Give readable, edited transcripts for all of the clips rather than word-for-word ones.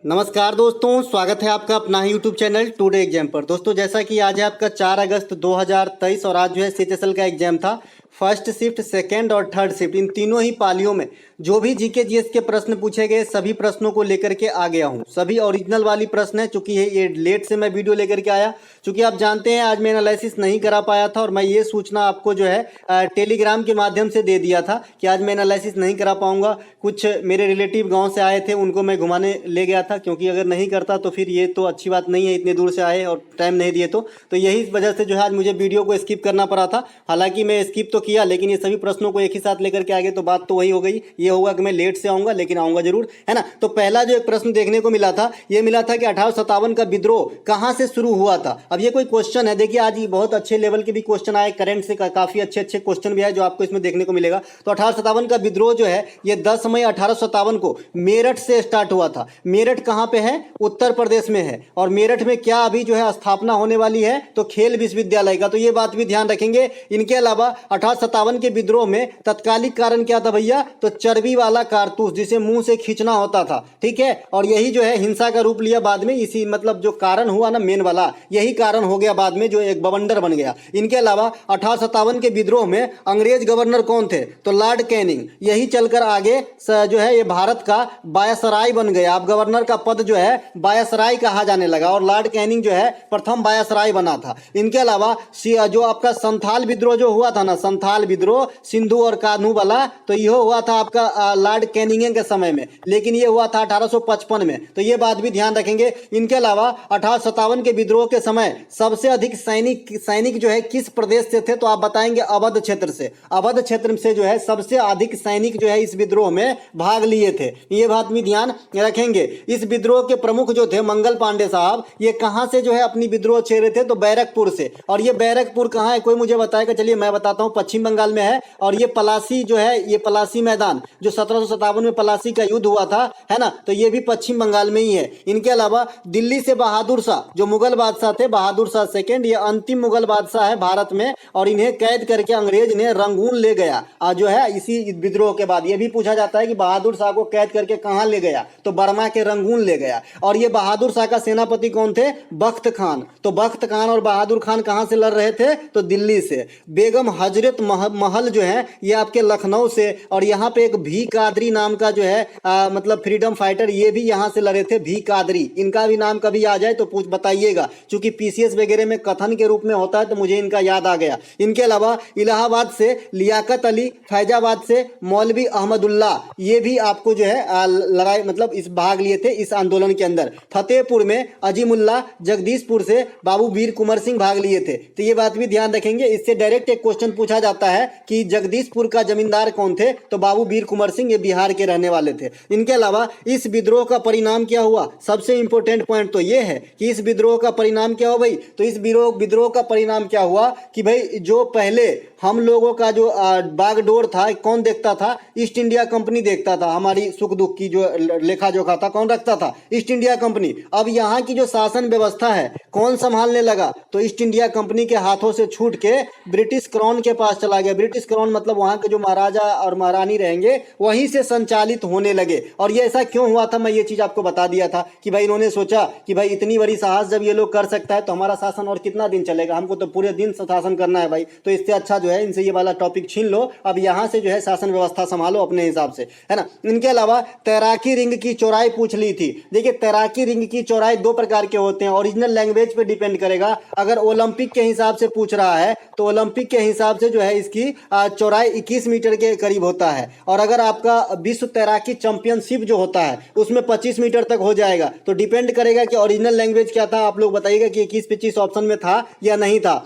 नमस्कार दोस्तों, स्वागत है आपका अपना ही यूट्यूब चैनल टुडे एग्जाम पर। दोस्तों जैसा कि आज है आपका 4 अगस्त 2023 और आज जो है सीएचएसएल का एग्जाम था। फर्स्ट शिफ्ट, सेकेंड और थर्ड शिफ्ट, इन तीनों ही पालियों में जो भी जीके जीएस के प्रश्न पूछे गए सभी प्रश्नों को लेकर के आ गया हूं। सभी ओरिजिनल वाली प्रश्न है, चूंकि ये लेट से मैं वीडियो लेकर के आया, चूंकि आप जानते हैं आज मैं एनालिसिस नहीं करा पाया था और मैं ये सूचना आपको जो है टेलीग्राम के माध्यम से दे दिया था कि आज मैं एनालिसिस नहीं करा पाऊंगा। कुछ मेरे रिलेटिव गाँव से आए थे, उनको मैं घुमाने ले गया था, क्योंकि अगर नहीं करता तो फिर ये तो अच्छी बात नहीं है, इतने दूर से आए और टाइम नहीं दिए तो यही वजह से जो है आज मुझे वीडियो को स्किप करना पड़ा था। हालांकि मैं स्किप तो किया, लेकिन ये सभी प्रश्नों को एक ही साथ लेकर के आ गए तो बात तो वही हो गई। ये होगा कि मैं लेट से आऊंगा, लेकिन आऊंगा जरूर, है ना। तो पहला जो एक प्रश्न देखने को मिला था, ये मिला था कि 1857 का विद्रोह कहां से शुरू हुआ था। अब ये कोई क्वेश्चन है, देखिए आज ये बहुत अच्छे लेवल के भी क्वेश्चन आए, करंट से काफी अच्छे अच्छे क्वेश्चन भी आए जो आपको इसमें देखने को मिलेगा। तो 1857 का विद्रोह जो है ये 10 मई 1857 को मेरठ से स्टार्ट हुआ था। मेरठ कहां पे है? उत्तर प्रदेश में है। और मेरठ में क्या अभी जो है स्थापना होने वाली है? तो खेल विश्वविद्यालय का, तो ये बात भी ध्यान रखेंगे। इनके अलावा 1857 के विद्रोह में तत्कालिक कारण क्या था भैया? तो चर्बी वाला कारतूस जिसे मुंह से खींचना होता था, ठीक है। और यही जो है हिंसा का रूप लिया बाद में, इसी मतलब जो कारण हुआ ना मेन वाला, यही कारण हो गया बाद में, जो एक बवंडर बन गया। इनके अलावा 1857 के विद्रोह में अंग्रेज गवर्नर कौन थे? तो लॉर्ड कैनिंग। यही चलकर आगे जो है ये भारत का वायसराय बन गया। अब गवर्नर का पद जो है वायसराय कहा जाने लगा और लॉर्ड कैनिंग जो है प्रथम वायसराय बना था। इनके अलावा जो आपका संथाल विद्रोह जो हुआ था ना, संथाल विद्रोह सिंधु और कान्हू वाला, तो यह हुआ था आपका लॉर्ड कैनिंग के समय में, लेकिन ये हुआ था 1855 में, तो ये बात भी ध्यान रखेंगे। इनके अलावा 1857 के विद्रोह के समय सबसे अधिक सैनिक जो है किस प्रदेश से थे? तो आप बताएंगे अवध क्षेत्र से। अवध क्षेत्र से जो है सबसे अधिक सैनिक जो है इस विद्रोह में भाग लिए थे, ये बात भी ध्यान रखेंगे। इस विद्रोह के प्रमुख जो थे मंगल पांडे साहब, ये कहां से जो है अपनी विद्रोह छेड़े थे? तो बैरकपुर से। और ये बैरकपुर कहां है? कोई मुझे बताएगा? चलिए मैं बताता हूं, पश्चिम बंगाल में है। और ये पलासी जो है, ये पलासी मैदान जो 1757 में पलासी का युद्ध हुआ था, है ना, तो ये भी पश्चिम बंगाल में ही है। इनके अलावा दिल्ली से बहादुर शाह जो मुगल बादशाह थे, बहादुर शाह सेकेंड, ये अंतिम मुगल बादशाह है भारत में, और इन्हें कैद करके अंग्रेज ने रंगून ले गया जो है इसी विद्रोह के बाद। ये भी पूछा जाता है कि बहादुर शाह को कैद करके कहां ले गया? तो बर्मा के रंगून ले गया। और ये बहादुर शाह का सेनापति कौन थे? बख्त खान। तो बख्त खान और बहादुर खान कहां से लड़ रहे थे? तो दिल्ली से। बेगम हजरत महल जो है ये आपके लखनऊ से। और यहाँ पे एक भी कादरी नाम का जो है मतलब फ्रीडम फाइटर, ये भी यहाँ से लड़े थे, भी कादरी। इनका भी नाम कभी आ जाए तो पूछ बताइएगा, क्योंकि पीसीएस वगैरह में कथन के रूप में होता है तो मुझे इनका याद आ गया। इनके अलावा इलाहाबाद से लियाकत अली, फैजाबाद से मौलवी अहमदुल्ला, ये भी आपको जो है लड़ाई मतलब इस भाग लिए थे इस आंदोलन के अंदर। फतेहपुर में अजीमुल्ला, जगदीशपुर से बाबू वीर कुंवर सिंह भाग लिए थे, तो ये बात भी ध्यान रखेंगे। इससे डायरेक्ट एक क्वेश्चन पूछा जाता है कि जगदीशपुर का जमींदार कौन थे? तो बाबू वीर कुंवर सिंह, ये बिहार के रहने वाले थे। इनके अलावा इस विद्रोह का परिणाम क्या हुआ? सबसे इंपॉर्टेंट पॉइंट तो ये है कि इस विद्रोह का परिणाम क्या हुआ भाई? तो इस विद्रोह का परिणाम क्या हुआ कि भाई जो पहले हम लोगों का जो बागडोर था कौन देखता था? ईस्ट इंडिया कंपनी देखता था। हमारी सुख दुख की जो लेखा जोखा था कौन रखता था? East India company. अब यहाँ की जो शासन व्यवस्था है कौन संभालने लगा? तो ईस्ट इंडिया कंपनी के हाथों से छूट के ब्रिटिश क्राउन के पास चला गया। ब्रिटिश क्राउन मतलब वहां के जो महाराजा और महारानी रहेंगे वहीं से संचालित होने लगे। और ये ऐसा क्यों हुआ था, मैं ये चीज आपको बता दिया था कि भाई इन्होंने सोचा कि भाई इतनी बड़ी साहस जब ये लोग कर सकता है तो हमारा शासन और कितना दिन चलेगा, हमको तो पूरे दिन शासन करना है भाई, तो इससे अच्छा जो है इनसे ये वाला टॉपिक छीन लो, अब यहाँ से जो है शासन व्यवस्था संभालो अपने हिसाब से, है ना। इनके अलावा तैराकी रिंग की चौड़ाई पूछ ली थी। देखिए तैराकी रिंग की चौड़ाई दो प्रकार के होते हैं, ओरिजिनल लैंग्वेज पे डिपेंड करेगा। अगर ओलंपिक के हिसाब से पूछ रहा है तो ओलंपिक के हिसाब से जो है इसकी चौड़ाई 21 मीटर के करीब होता है। और अगर आपका विश्व तैराकी चैंपियनशिप जो होता है उसमें 25 मीटर तक हो जाएगा। तो डिपेंड करेगा कि ओरिजिनल लैंग्वेज क्या था। आप लोग बताइएगा कि 21-25 ऑप्शन में था या नहीं था।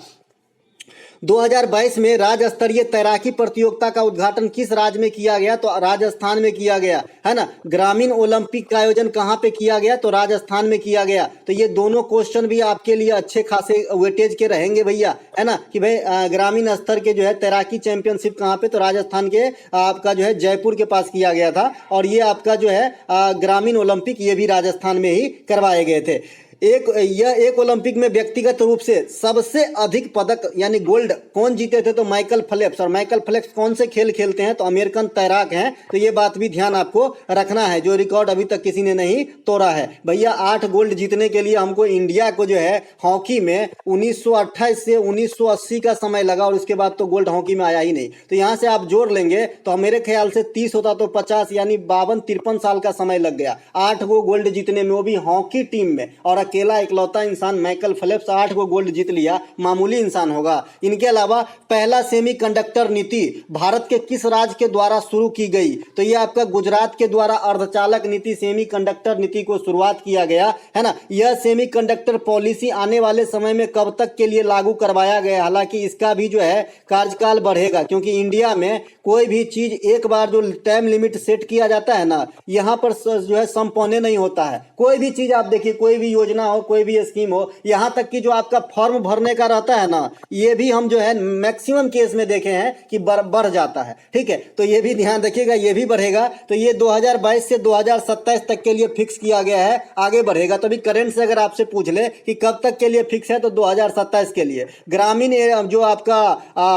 2022 में राज्य स्तरीय तैराकी प्रतियोगिता का उद्घाटन किस राज्य में किया गया? तो राजस्थान में किया गया, है ना। ग्रामीण ओलंपिक का आयोजन कहां पे किया गया? तो राजस्थान में किया गया। तो ये दोनों क्वेश्चन भी आपके लिए अच्छे खासे वेटेज के रहेंगे भैया, है ना, कि भाई ग्रामीण स्तर के जो है तैराकी चैंपियनशिप कहां पे? तो राजस्थान के आपका जो है जयपुर के पास किया गया था। और ये आपका जो है ग्रामीण ओलंपिक ये भी राजस्थान में ही करवाए गए थे। एक ओलंपिक में व्यक्तिगत रूप से सबसे अधिक पदक यानी गोल्ड कौन जीते थे? तो माइकल फेल्प्स। और माइकल फेल्प्स कौन से खेल खेलते हैं? तो अमेरिकन तैराक हैं। तो ये बात भी ध्यान आपको रखना है, जो रिकॉर्ड अभी तक किसी ने नहीं तोड़ा है। भैया 8 गोल्ड जीतने के लिए हमको इंडिया को जो है हॉकी में 1928 से 1980 का समय लगा, और उसके बाद तो गोल्ड हॉकी में आया ही नहीं। तो यहाँ से आप जोड़ लेंगे तो मेरे ख्याल से 30 होता तो 50 यानी 52-53 साल का समय लग गया 8 गो गोल्ड जीतने में, वो भी हॉकी टीम में। और अकेला इकलौता इंसान माइकल फेल्प्स 8 गो गोल्ड जीत लिया, मामूली इंसान होगा। इनके अलावा पहला सेमीकंडक्टर नीति भारत के किस राज्य के द्वारा शुरू की गई? तो ये आपका गुजरात के द्वारा अर्धचालक नीति सेमीकंडक्टर नीति को शुरुआत किया गया है ना। यह सेमीकंडक्टर पॉलिसी आने वाले समय में कब तक के लिए लागू करवाया गया? हालांकि इसका भी जो है कार्यकाल बढ़ेगा, क्योंकि इंडिया में कोई भी चीज एक बार जो टाइम लिमिट सेट किया जाता है ना, यहाँ पर जो है संपन्न नहीं होता है। कोई भी चीज आप देखिए, कोई भी योजना हो, कोई भी स्कीम हो, यहाँ तक कि जो आपका फॉर्म भरने का रहता है ना, ये भी हम जो है मैक्सिमम केस में देखे हैं कि बढ़ जाता है। ठीक है, तो ये भी ध्यान रखिएगा, ये भी बढ़ेगा। तो ये 2022 से 2027 तक के लिए फिक्स किया गया है, आगे बढ़ेगा। तो अभी करंट से अगर आपसे पूछ ले कि कब तक के लिए फिक्स है, तो 2027 के लिए। ग्रामीण जो आपका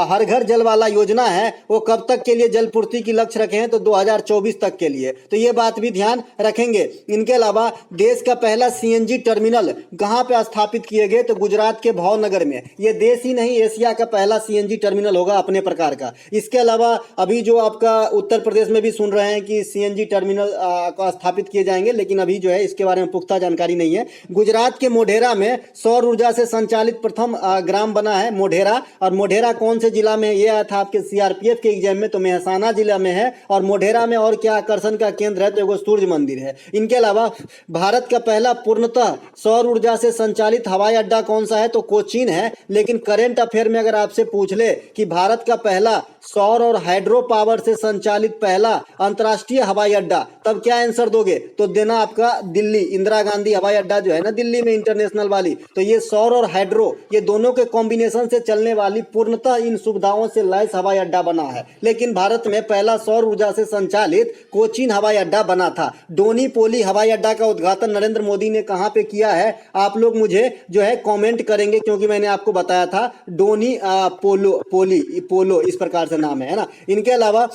हर घर जल वाला योजना है, वो कब तक के लिए जल पूर्ति की लक्ष्य रखे हैं? तो 2024 तक के लिए। तो ये बात भी ध्यान रखेंगे। इनके अलावा देश का पहला सीएनजी टर्मिनल कहां पे स्थापित किए गए? तो गुजरात के भावनगर में। ये देश ही नहीं, एशिया का पहला सीएनजी टर्मिनल होगा अपने प्रकार का। इसके अलावा अभी जो आपका उत्तर प्रदेश में भी सुन रहे हैं कि सीएनजी टर्मिनल को स्थापित किए जाएंगे, लेकिन अभी जो है इसके बारे में पुख्ता जानकारी नहीं है। गुजरात के मोढेरा में सौर ऊर्जा से संचालित प्रथम ग्राम बना है मोढेरा। और मोढेरा कौन से जिला में? ये आया था आपके सीआरपीएफ के एग्जाम में, तो मेहसाना जिला में है। और मोढेरा में और क्या आकर्षण का केंद्र है? तो एगो सूर्य मंदिर है। इनके अलावा भारत का पहला पूर्णतः सौर ऊर्जा से संचालित हवाई अड्डा कौन सा है? तो कोचीन है। लेकिन करंट अफेयर में अगर आपसे पूछ ले कि भारत का पहला सौर और हाइड्रो पावर से संचालित पहला अंतर्राष्ट्रीय हवाई अड्डा, तब क्या आंसर दोगे? तो देना आपका दिल्ली, इंदिरा गांधी हवाई अड्डा जो है ना दिल्ली में, इंटरनेशनल वाली। तो ये सौर और हाइड्रो, ये दोनों के कॉम्बिनेशन से चलने वाली पूर्णतः इन सुविधाओं से लैस हवाई अड्डा बना है। लेकिन भारत में पहला सौर ऊर्जा से संचालित कोचीन हवाई अड्डा बना था। डोनी पोली हवाई अड्डा का उद्घाटन नरेंद्र मोदी ने कहां पे किया है? आप लोग मुझे जो है कमेंट करेंगे, क्योंकि मैंने आपको बताया था डोनी पोलो इस प्रकार से नाम है ना। इनके अलावा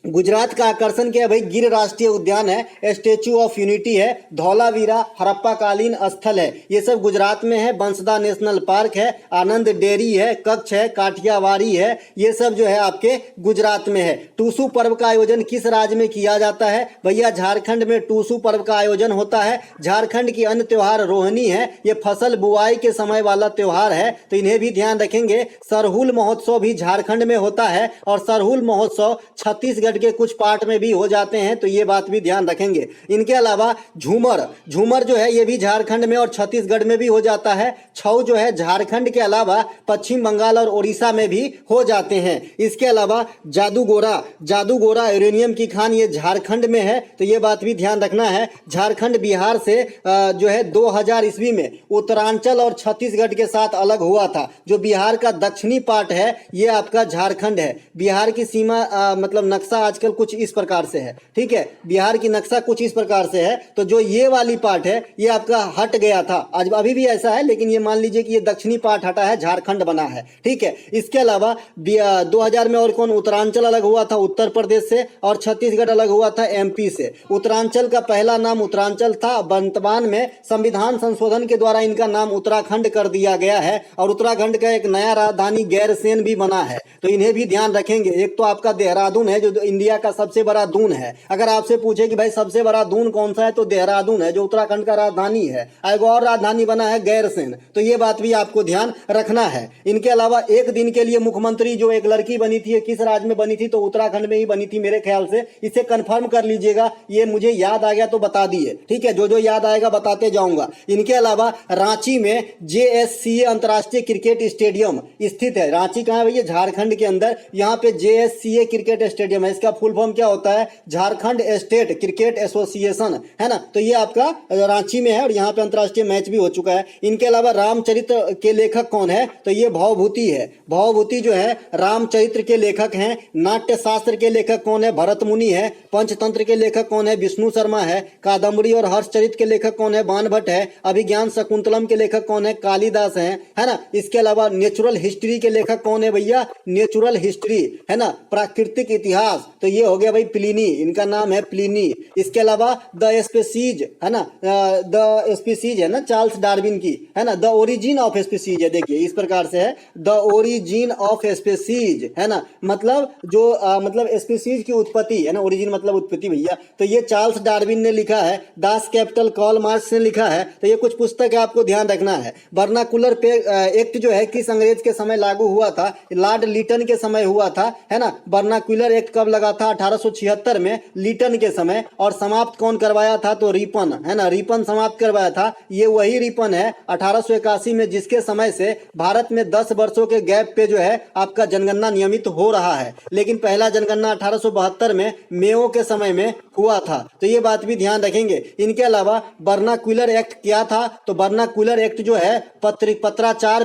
गुजरात का आकर्षण क्या है भाई? गिर राष्ट्रीय उद्यान है, स्टेच्यू ऑफ यूनिटी है, धौलावीरा हड़प्पा कालीन स्थल है, ये सब गुजरात में है। बंसदा नेशनल पार्क है, आनंद डेयरी है, कच्छ है, काठियावाड़ी है, ये सब जो है आपके गुजरात में है। टूसू पर्व का आयोजन किस राज्य में किया जाता है? भैया झारखंड में टूसू पर्व का आयोजन होता है। झारखंड की अन्य त्योहार रोहिणी है, ये फसल बुआई के समय वाला त्योहार है, तो इन्हें भी ध्यान रखेंगे। सरहुल महोत्सव भी झारखंड में होता है, और सरहुल महोत्सव छत्तीसगढ़ के कुछ पार्ट में भी हो जाते हैं, तो ये बात भी ध्यान रखेंगे। इनके अलावा झूमर जो है ये भी झारखंड में और छत्तीसगढ़ में भी हो जाता है। छऊ जो है झारखंड के अलावा पश्चिम बंगाल और उड़ीसा में भी हो जाते हैं। इसके अलावा जादूगोरा यूरेनियम की खान, ये झारखंड में है, तो ये बात भी ध्यान रखना है। झारखंड बिहार से जो है 2000 ईस्वी में उत्तरांचल और छत्तीसगढ़ के साथ अलग हुआ था। जो बिहार का दक्षिणी पार्ट है ये आपका झारखंड है। बिहार की सीमा मतलब नक्शा आजकल कुछ इस प्रकार से है, ठीक है, बिहार की नक्शा कुछ इस प्रकार से है। तो जो ये वाली पार्ट है ये आपका हट गया था, आज अभी भी ऐसा है, लेकिन ये मान लीजिए कि ये दक्षिणी पार्ट हटा है, झारखंड बना है, ठीक है। इसके अलावा 2000 में और कौन? उत्तरांचल अलग हुआ था उत्तर प्रदेश से, और छत्तीसगढ़ अलग हुआ था एमपी से। उत्तरांचल का पहला नाम उत्तरांचल था, वर्तमान में संविधान संशोधन के द्वारा इनका नाम उत्तराखंड कर दिया गया है, और उत्तराखंड का एक नया राजधानी गैरसैंण भी बना है, तो इन्हें भी ध्यान रखेंगे। एक तो आपका देहरादून है जो इंडिया का सबसे बड़ा दून है। अगर आपसे पूछे कि भाई सबसे बड़ा दून कौन सा है, तो देहरादून है जो उत्तराखंड का राजधानी है। एक और राजधानी बना है गैरसैंण, तो ये बात भी आपको ध्यान रखना है। इनके अलावा एक दिन के लिए मुख्यमंत्री जो एक लड़की बनी थी, किस राज्य में बनी थी? तो उत्तराखंड में ही बनी थी मेरे ख्याल से, इसे कंफर्म कर लीजिएगा, ये मुझे याद आ गया तो बता दिए, ठीक है, जो याद आएगा बताते जाऊंगा। इनके अलावा रांची में JSCA अंतर्राष्ट्रीय क्रिकेट स्टेडियम स्थित है। रांची कहाँ है भैया? झारखंड के अंदर। यहाँ पे JSCA क्रिकेट स्टेडियम है, इसका फुल फॉर्म क्या होता है, झारखंड स्टेट क्रिकेट एसोसिएशन, है ना। तो ये आपका रांची में है और यहाँ पे अंतर्राष्ट्रीय मैच भी हो चुका है। इनके अलावा रामचरित्र के लेखक कौन है, तो ये भवभूति है। भवभूति जो है रामचरित्र के लेखक हैं। नाट्य शास्त्र के लेखक कौन है, भरत मुनि है। पंचतंत्र के लेखक कौन है, विष्णु शर्मा है। कादम्बरी और हर्षचरित्र के लेखक कौन है, बाणभट्ट है। अभिज्ञान शकुंतलम के लेखक कौन है, कालिदास है ना। इसके अलावा नेचुरल हिस्ट्री के लेखक कौन है भैया, नेचुरल हिस्ट्री, है ना, प्राकृतिक इतिहास, तो ये हो गया भाई प्लिनी, इनका नाम है प्लिनी। इसके अलावा द स्पीसीज, है ना, द स्पीसीज है ना चार्ल्स डार्विन की, है ना। द ओरिजिन ऑफ स्पीसीज है, देखिए इस प्रकार से है, द ओरिजिन ऑफ स्पीसीज, है ना, मतलब जो मतलब स्पीसीज की उत्पत्ति, है ना, ओरिजिन मतलब उत्पत्ति भैया, तो ये चार्ल्स डार्विन ने लिखा है। दास कैपिटल कार्ल मार्क्स ने लिखा है। तो ये कुछ पुस्तक है, आपको ध्यान रखना है। वर्नाकुलर पे एक्ट जो है किस अंग्रेज के समय लागू हुआ था, लॉर्ड लीटन के समय हुआ था, है ना। वर्नाकुलर एक्ट कब लगा था, 1876 में लीटन के समय। और समाप्त कौन करवाया था, तो रिपन, है ना, रिपन समाप्त करवाया था। ये वही रिपन है 1881 में जिसके समय से भारत में 10 वर्षों के गैप पे जो है आपका जनगणना नियमित हो रहा है। लेकिन पहला जनगणना 1872 में मेयो के समय में हुआ था, तो ये बात भी ध्यान रखेंगे। इनके अलावा वर्नाकुलर एक्ट क्या था, तो वर्नाकुलर एक्ट जो है पत्राचार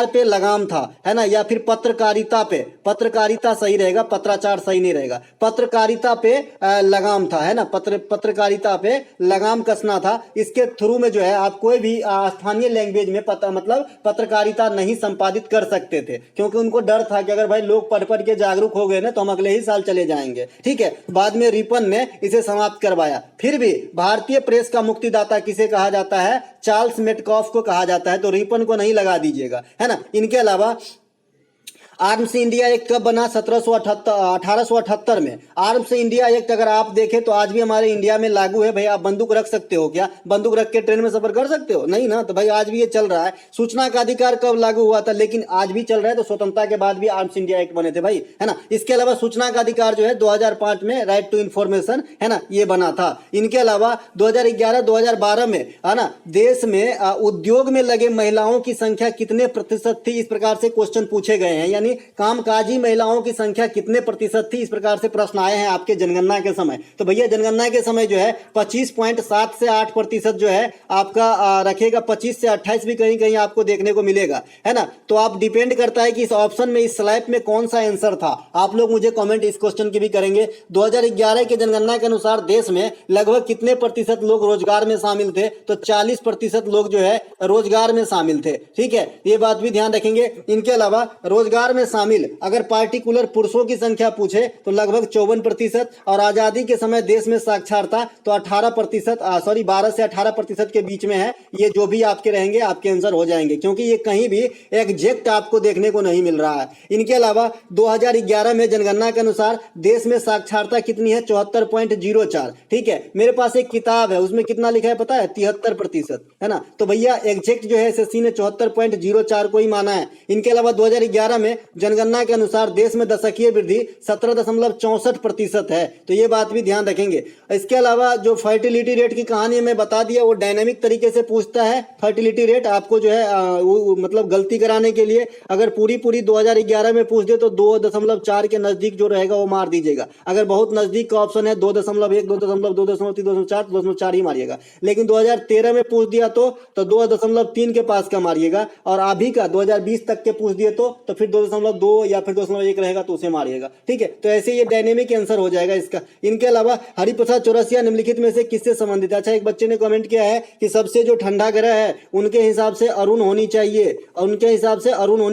पे लगाम था, है ना, या फिर पत्रकारिता पे, पत्रकारिता सही रहेगा, पत्राचार सही नहीं रहेगा, पत्रकारिता पे लगाम था, है ना, पत्रकारिता पे लगाम कसना था। इसके थ्रू में जो है आप कोई भी स्थानीय लैंग्वेज में मतलब पत्रकारिता नहीं संपादित कर सकते थे, क्योंकि उनको डर था कि अगर भाई लोग पढ़ पढ़ के जागरूक हो गए ना तो हम अगले ही साल चले जाएंगे, ठीक है। बाद में रिपन ने इसे समाप्त करवाया। फिर भी भारतीय प्रेस का मुक्तिदाता किसे कहा जाता है, चार्ल्स मेटकॉफ को कहा जाता है, तो रिपन को नहीं लगा दीजिएगा, है ना। इनके अलावा आर्म्स इंडिया एक्ट कब बना, 1878 में। आर्म्स इंडिया एक्ट अगर आप देखें तो आज भी हमारे इंडिया में लागू है। भाई आप बंदूक रख सकते हो क्या, बंदूक रख के ट्रेन में सफर कर सकते हो, नहीं ना, तो भाई आज भी ये चल रहा है। सूचना का अधिकार कब लागू हुआ था, लेकिन आज भी चल रहा है, तो स्वतंत्रता के बाद भी आर्म्स इंडिया एक्ट बने थे भाई, है ना। इसके अलावा सूचना का अधिकार जो है 2005 में राइट टू इन्फॉर्मेशन, है ना, ये बना था। इनके अलावा 2011-2012 में, है ना, देश में उद्योग में लगे महिलाओं की संख्या कितने प्रतिशत थी, इस प्रकार से क्वेश्चन पूछे गए हैं। यानी कामकाजी महिलाओं की संख्या कितने प्रतिशत थी, इस प्रकार से प्रश्न आए हैं आपके जनगणना के समय। तो भैया जनगणना के समय जो है 25.7 से 8% जो है आपका रखेगा, 25 से 28 भी कहीं कहीं आपको देखने को मिलेगा, है ना। तो आप डिपेंड करता है कि इस ऑप्शन में, इस स्लैब में कौन सा आंसर था। आप लोग मुझे कमेंट इस क्वेश्चन की भी करेंगे। 2011 के जनगणना के अनुसार देश में लगभग कितने प्रतिशत लोग रोजगार में शामिल थे, तो 40% लोग जो है रोजगार में शामिल थे, ठीक है, ये बात भी ध्यान रखेंगे। इनके अलावा रोजगार में शामिल अगर पार्टिकुलर पुरुषों की संख्या पूछे तो लगभग 54%, और आजादी के समय देश में साक्षरता तो 12 से 18% के बीच में है। ये जो भी आपके रहेंगे आपके आंसर हो जाएंगे, क्योंकि ये कहीं भी एग्जैक्ट आपको देखने को नहीं मिल रहा है। इनके अलावा 2011 में जनगणना के अनुसार देश में साक्षरता कितनी है, 74.04, ठीक है। मेरे पास एक किताब है, उसमें कितना लिखा है पता है, 73%, है ना। तो भैया एग्जैक्ट जो है एसएससी ने 74.04 को ही माना है। इनके अलावा 2011 में जनगणना के अनुसार देश में दशकीय वृद्धि 17.64% है, तो ये बात भी ध्यान रखेंगे। इसके अलावा जो फर्टिलिटी रेट की कहानी मैं बता दिया, वो डायनेमिक तरीके से पूछता है फर्टिलिटी रेट, आपको जो है मतलब गलती कराने के लिए अगर पूरी 2011 में पूछ दे तो 2.4 के नजदीक जो रहेगा वो मार दीजिएगा। अगर बहुत नजदीक का ऑप्शन है 2.1, 2.2, 2.3, 2.4, 2.4 ही मारिएगा। लेकिन 2013 में पूछ दिया तो 2.3 के पास का मारिएगा, और अभी का 2020 तक के पूछ दिए तो फिर 2.2 या फिर 2.1 रहेगा तो उसे मारिएगा, ठीक है। तो ऐसे ये डायनेमिक आंसर हो जाएगा इसका। इनके अलावा हरिप्रसाद चौरसिया निम्नलिखित में से किससे संबंधित है। अच्छा, एक बच्चे ने कमेंट किया है कि सबसे जो ठंडा ग्रह है उनके हिसाब से अरुण होनी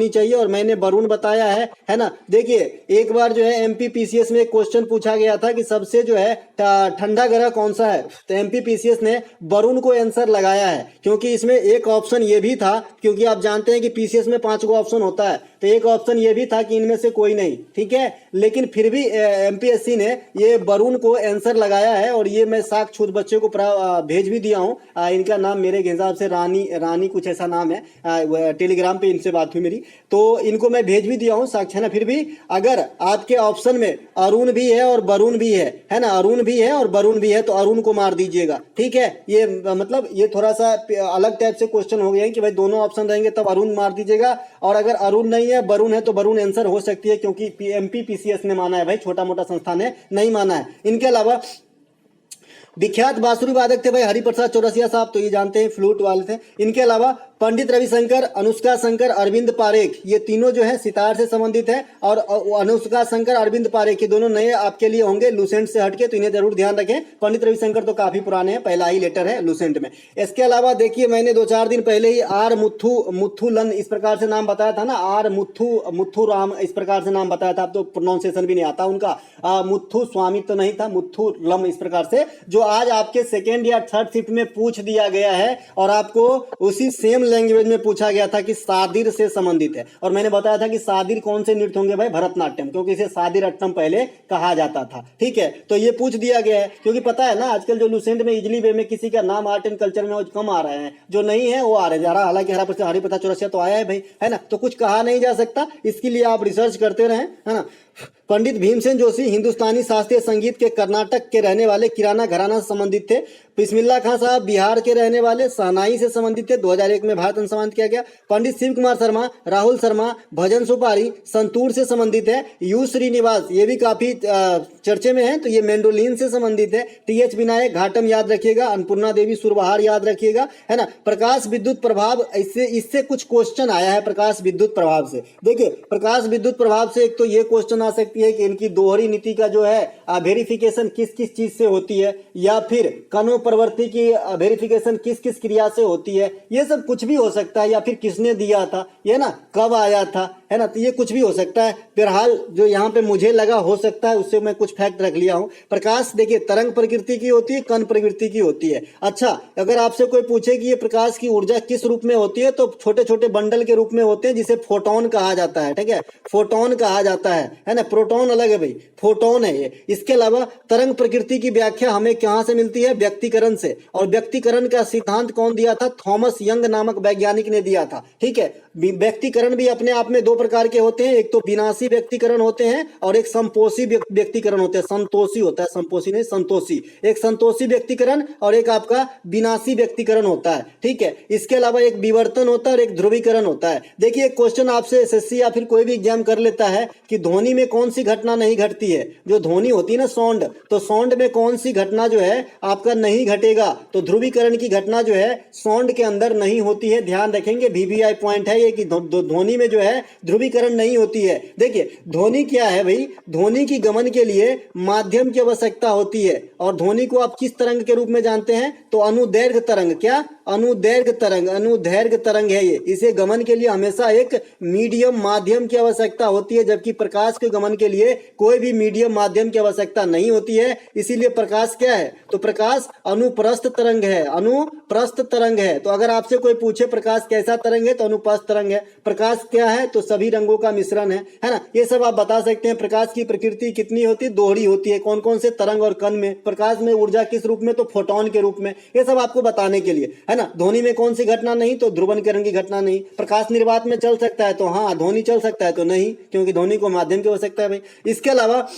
चाहिए, और मैंने वरुण बताया है ना। देखिए एक बार जो है एमपीपीसीएस में एक क्वेश्चन पूछा गया था कि सबसे जो है ठंडा ग्रह कौन सा है, तो एमपीपीसीएस ने वरुण को आंसर लगाया है, क्योंकि इसमें एक ऑप्शन ये भी था, क्योंकि आप जानते हैं कि पीसीएस में 5 ऑप्शन होता है, तो एक ऑप्शन ये भी था कि इनमें से कोई नहीं, ठीक है। लेकिन फिर भी एमपीएससी ने ये वरुण को आंसर लगाया है, और ये मैं साक्ष्य खुद बच्चे को भेज भी दिया हूँ। इनका नाम मेरे हिसाब से रानी कुछ ऐसा नाम है, टेलीग्राम पे इनसे बात हुई मेरी, तो इनको मैं भेज भी दिया हूँ साक्ष्य, है ना। फिर भी अगर आपके ऑप्शन में अरुण भी है और वरुण भी है ना, अरुण भी है और वरुण भी है, तो अरुण को मार दीजिएगा, ठीक है। ये मतलब ये थोड़ा सा अलग टाइप से क्वेश्चन हो गया है कि भाई दोनों ऑप्शन रहेंगे तब अरुण मार दीजिएगा, और अगर अरुण नहीं है वरुण है है तो वरुण आंसर हो सकती है, क्योंकि MPPCS ने माना है भाई, छोटा मोटा संस्थान है, नहीं माना है। इनके अलावा विख्यात बांसुरी वादक थे भाई हरिप्रसाद चौरसिया साहब, तो ये जानते हैं, फ्लूट वाले थे। इनके अलावा पंडित रविशंकर, अनुष्का शंकर, अरविंद पारेख, ये तीनों जो है सितार से संबंधित है। और अनुष्का शंकर, अरविंद पारेख, ये दोनों नए आपके लिए होंगे लूसेंट से हटके, तो इन्हें जरूर ध्यान रखें। पंडित रविशंकर तो काफी पुराने हैं, पहला ही लेटर है लूसेंट में। इसके अलावा देखिए, मैंने 2-4 दिन पहले ही आर मुथुलन इस प्रकार से नाम बताया था ना, आर मुथु राम इस प्रकार से नाम बताया था। अब तो प्रोनाउंसिएशन भी नहीं आता उनका, मुथु स्वामी तो नहीं था, मुथुलम इस प्रकार से, जो आज आपके सेकेंड या थर्ड शिफ्ट में पूछ दिया गया है और आपको उसी सेम लैंग्वेज में पूछा गया था कि सादिर से संबंधित है। और मैंने बताया था कि सादिर कौन से नृत्य होंगे भाई, भरतनाट्यम, क्योंकि इसे सादिर अट्टम पहले कहा जाता था। ठीक है, तो ये पूछ दिया गया है, क्योंकि पता है ना आजकल जो लूसेंट में इजली वे में किसी का नाम आर्ट एंड कल्चर में कम आ रहे हैं, जो नहीं है वो आ रहे हैं। हालांकि हरिप्रसाद चौरसिया तो आया है भाई, है ना, तो कुछ कहा नहीं जा सकता, इसके लिए आप रिसर्च करते रहें, है ना। पंडित भीमसेन जोशी हिंदुस्तानी शास्त्रीय संगीत के कर्नाटक के रहने वाले, किराना घराना से संबंधित थे। बिस्मिल्लाह खां साहब बिहार के रहने वाले, शहनाई से संबंधित थे, 2001 में भारत रत्न सम्मानित किया गया। पंडित शिव कुमार शर्मा, राहुल शर्मा, भजन सुपारी, संतूर से संबंधित है। यू श्रीनिवास, ये भी काफी चर्चे में है, तो ये मेंडोलिन से संबंधित है। TH विनायक, घाटम याद रखिएगा, अन्नपूर्णा देवी सुरबहार याद रखिएगा, है ना। प्रकाश विद्युत प्रभाव, इससे कुछ क्वेश्चन आया है प्रकाश विद्युत प्रभाव से। देखिए, प्रकाश विद्युत प्रभाव से एक तो ये क्वेश्चन आ सकती है कि इनकी दोहरी नीति का जो है वेरिफिकेशन किस किस चीज से होती है, या फिर कणो प्रवृत्ति की वेरिफिकेशन किस किस क्रिया से होती है, ये सब कुछ भी हो सकता है। या फिर किसने दिया था, ये ना कब आया था, है ना, तो ये कुछ भी हो सकता है। फिलहाल जो यहाँ पे मुझे लगा हो सकता है, उससे मैं कुछ फैक्ट रख लिया हूँ। प्रकाश देखिए तरंग प्रकृति की होती है, कण प्रकृति की होती है। अच्छा, अगर आपसे कोई पूछे कि ये प्रकाश की ऊर्जा किस रूप में होती है, तो छोटे छोटे बंडल के रूप में होते हैं, जिसे फोटोन कहा जाता है। ठीक है, फोटोन कहा जाता है ना, प्रोटोन अलग है भाई, फोटोन है ये। इसके अलावा तरंग प्रकृति की व्याख्या हमें कहाँ से मिलती है, व्यक्तिकरण से। और व्यक्तिकरण का सिद्धांत कौन दिया था, थॉमस यंग नामक वैज्ञानिक ने दिया था। ठीक है, व्यक्तिकरण भी अपने आप में दो प्रकार के होते हैं, एक तो विनाशी व्यक्तिकरण होते हैं और एक संपोषी व्यक्तिकरण होते हैं। संतोषी होता है, संपोषी नहीं, संतोषी। एक संतोषी व्यक्तिकरण और एक आपका विनाशी व्यक्तिकरण होता है। ठीक है, इसके अलावा एक विवर्तन होता है और एक ध्रुवीकरण होता है। देखिए, एक क्वेश्चन आपसे SSC या फिर कोई भी एग्जाम कर लेता है कि ध्वनि में कौन सी घटना नहीं घटती है। जो ध्वनि होती है ना साउंड, तो साउंड में कौन सी घटना जो है आपका नहीं घटेगा, तो ध्रुवीकरण की घटना जो है साउंड के अंदर नहीं होती है। ध्यान रखेंगे, VVI पॉइंट है ये कि ध्वनि में जो है ध्रुवीकरण नहीं होती है। देखिए, ध्वनि क्या है भाई, ध्वनि की गमन के लिए माध्यम की आवश्यकता होती है। और ध्वनि को आप किस तरंग के रूप में जानते हैं, तो अनुदैर्घ्य तरंग। क्या, अनुदैर्घ्य तरंग, अनुदैर्घ्य तरंग है ये। इसे गमन के लिए हमेशा एक मीडियम माध्यम की आवश्यकता होती है, जबकि प्रकाश के गमन के लिए कोई भी मीडियम माध्यम की आवश्यकता नहीं होती है। इसीलिए प्रकाश क्या है, तो प्रकाश अनुप्रस्थ तरंग है, अनुप्रस्थ तरंग है। तो अगर आपसे कोई पूछे प्रकाश कैसा तरंग है, तो अनुप्रस्थ तरंग है। प्रकाश क्या है, तो सभी रंगों का मिश्रण है ना। ये सब आप बता सकते हैं। प्रकाश की प्रकृति कितनी होती है, दोहरी होती है। कौन कौन से तरंग और कण में, प्रकाश में ऊर्जा किस रूप में, तो फोटोन के रूप में। ये सब आपको बताने के लिए, है ना। ध्वनि में कौन सी घटना नहीं, तो ध्रुवनीकरण की घटना नहीं। प्रकाश निर्वात में चल सकता है, तो हाँ। ध्वनि चल सकता है, तो नहीं, क्योंकि ध्वनि को माध्यम की आवश्यकता है भाई। इसके अलावा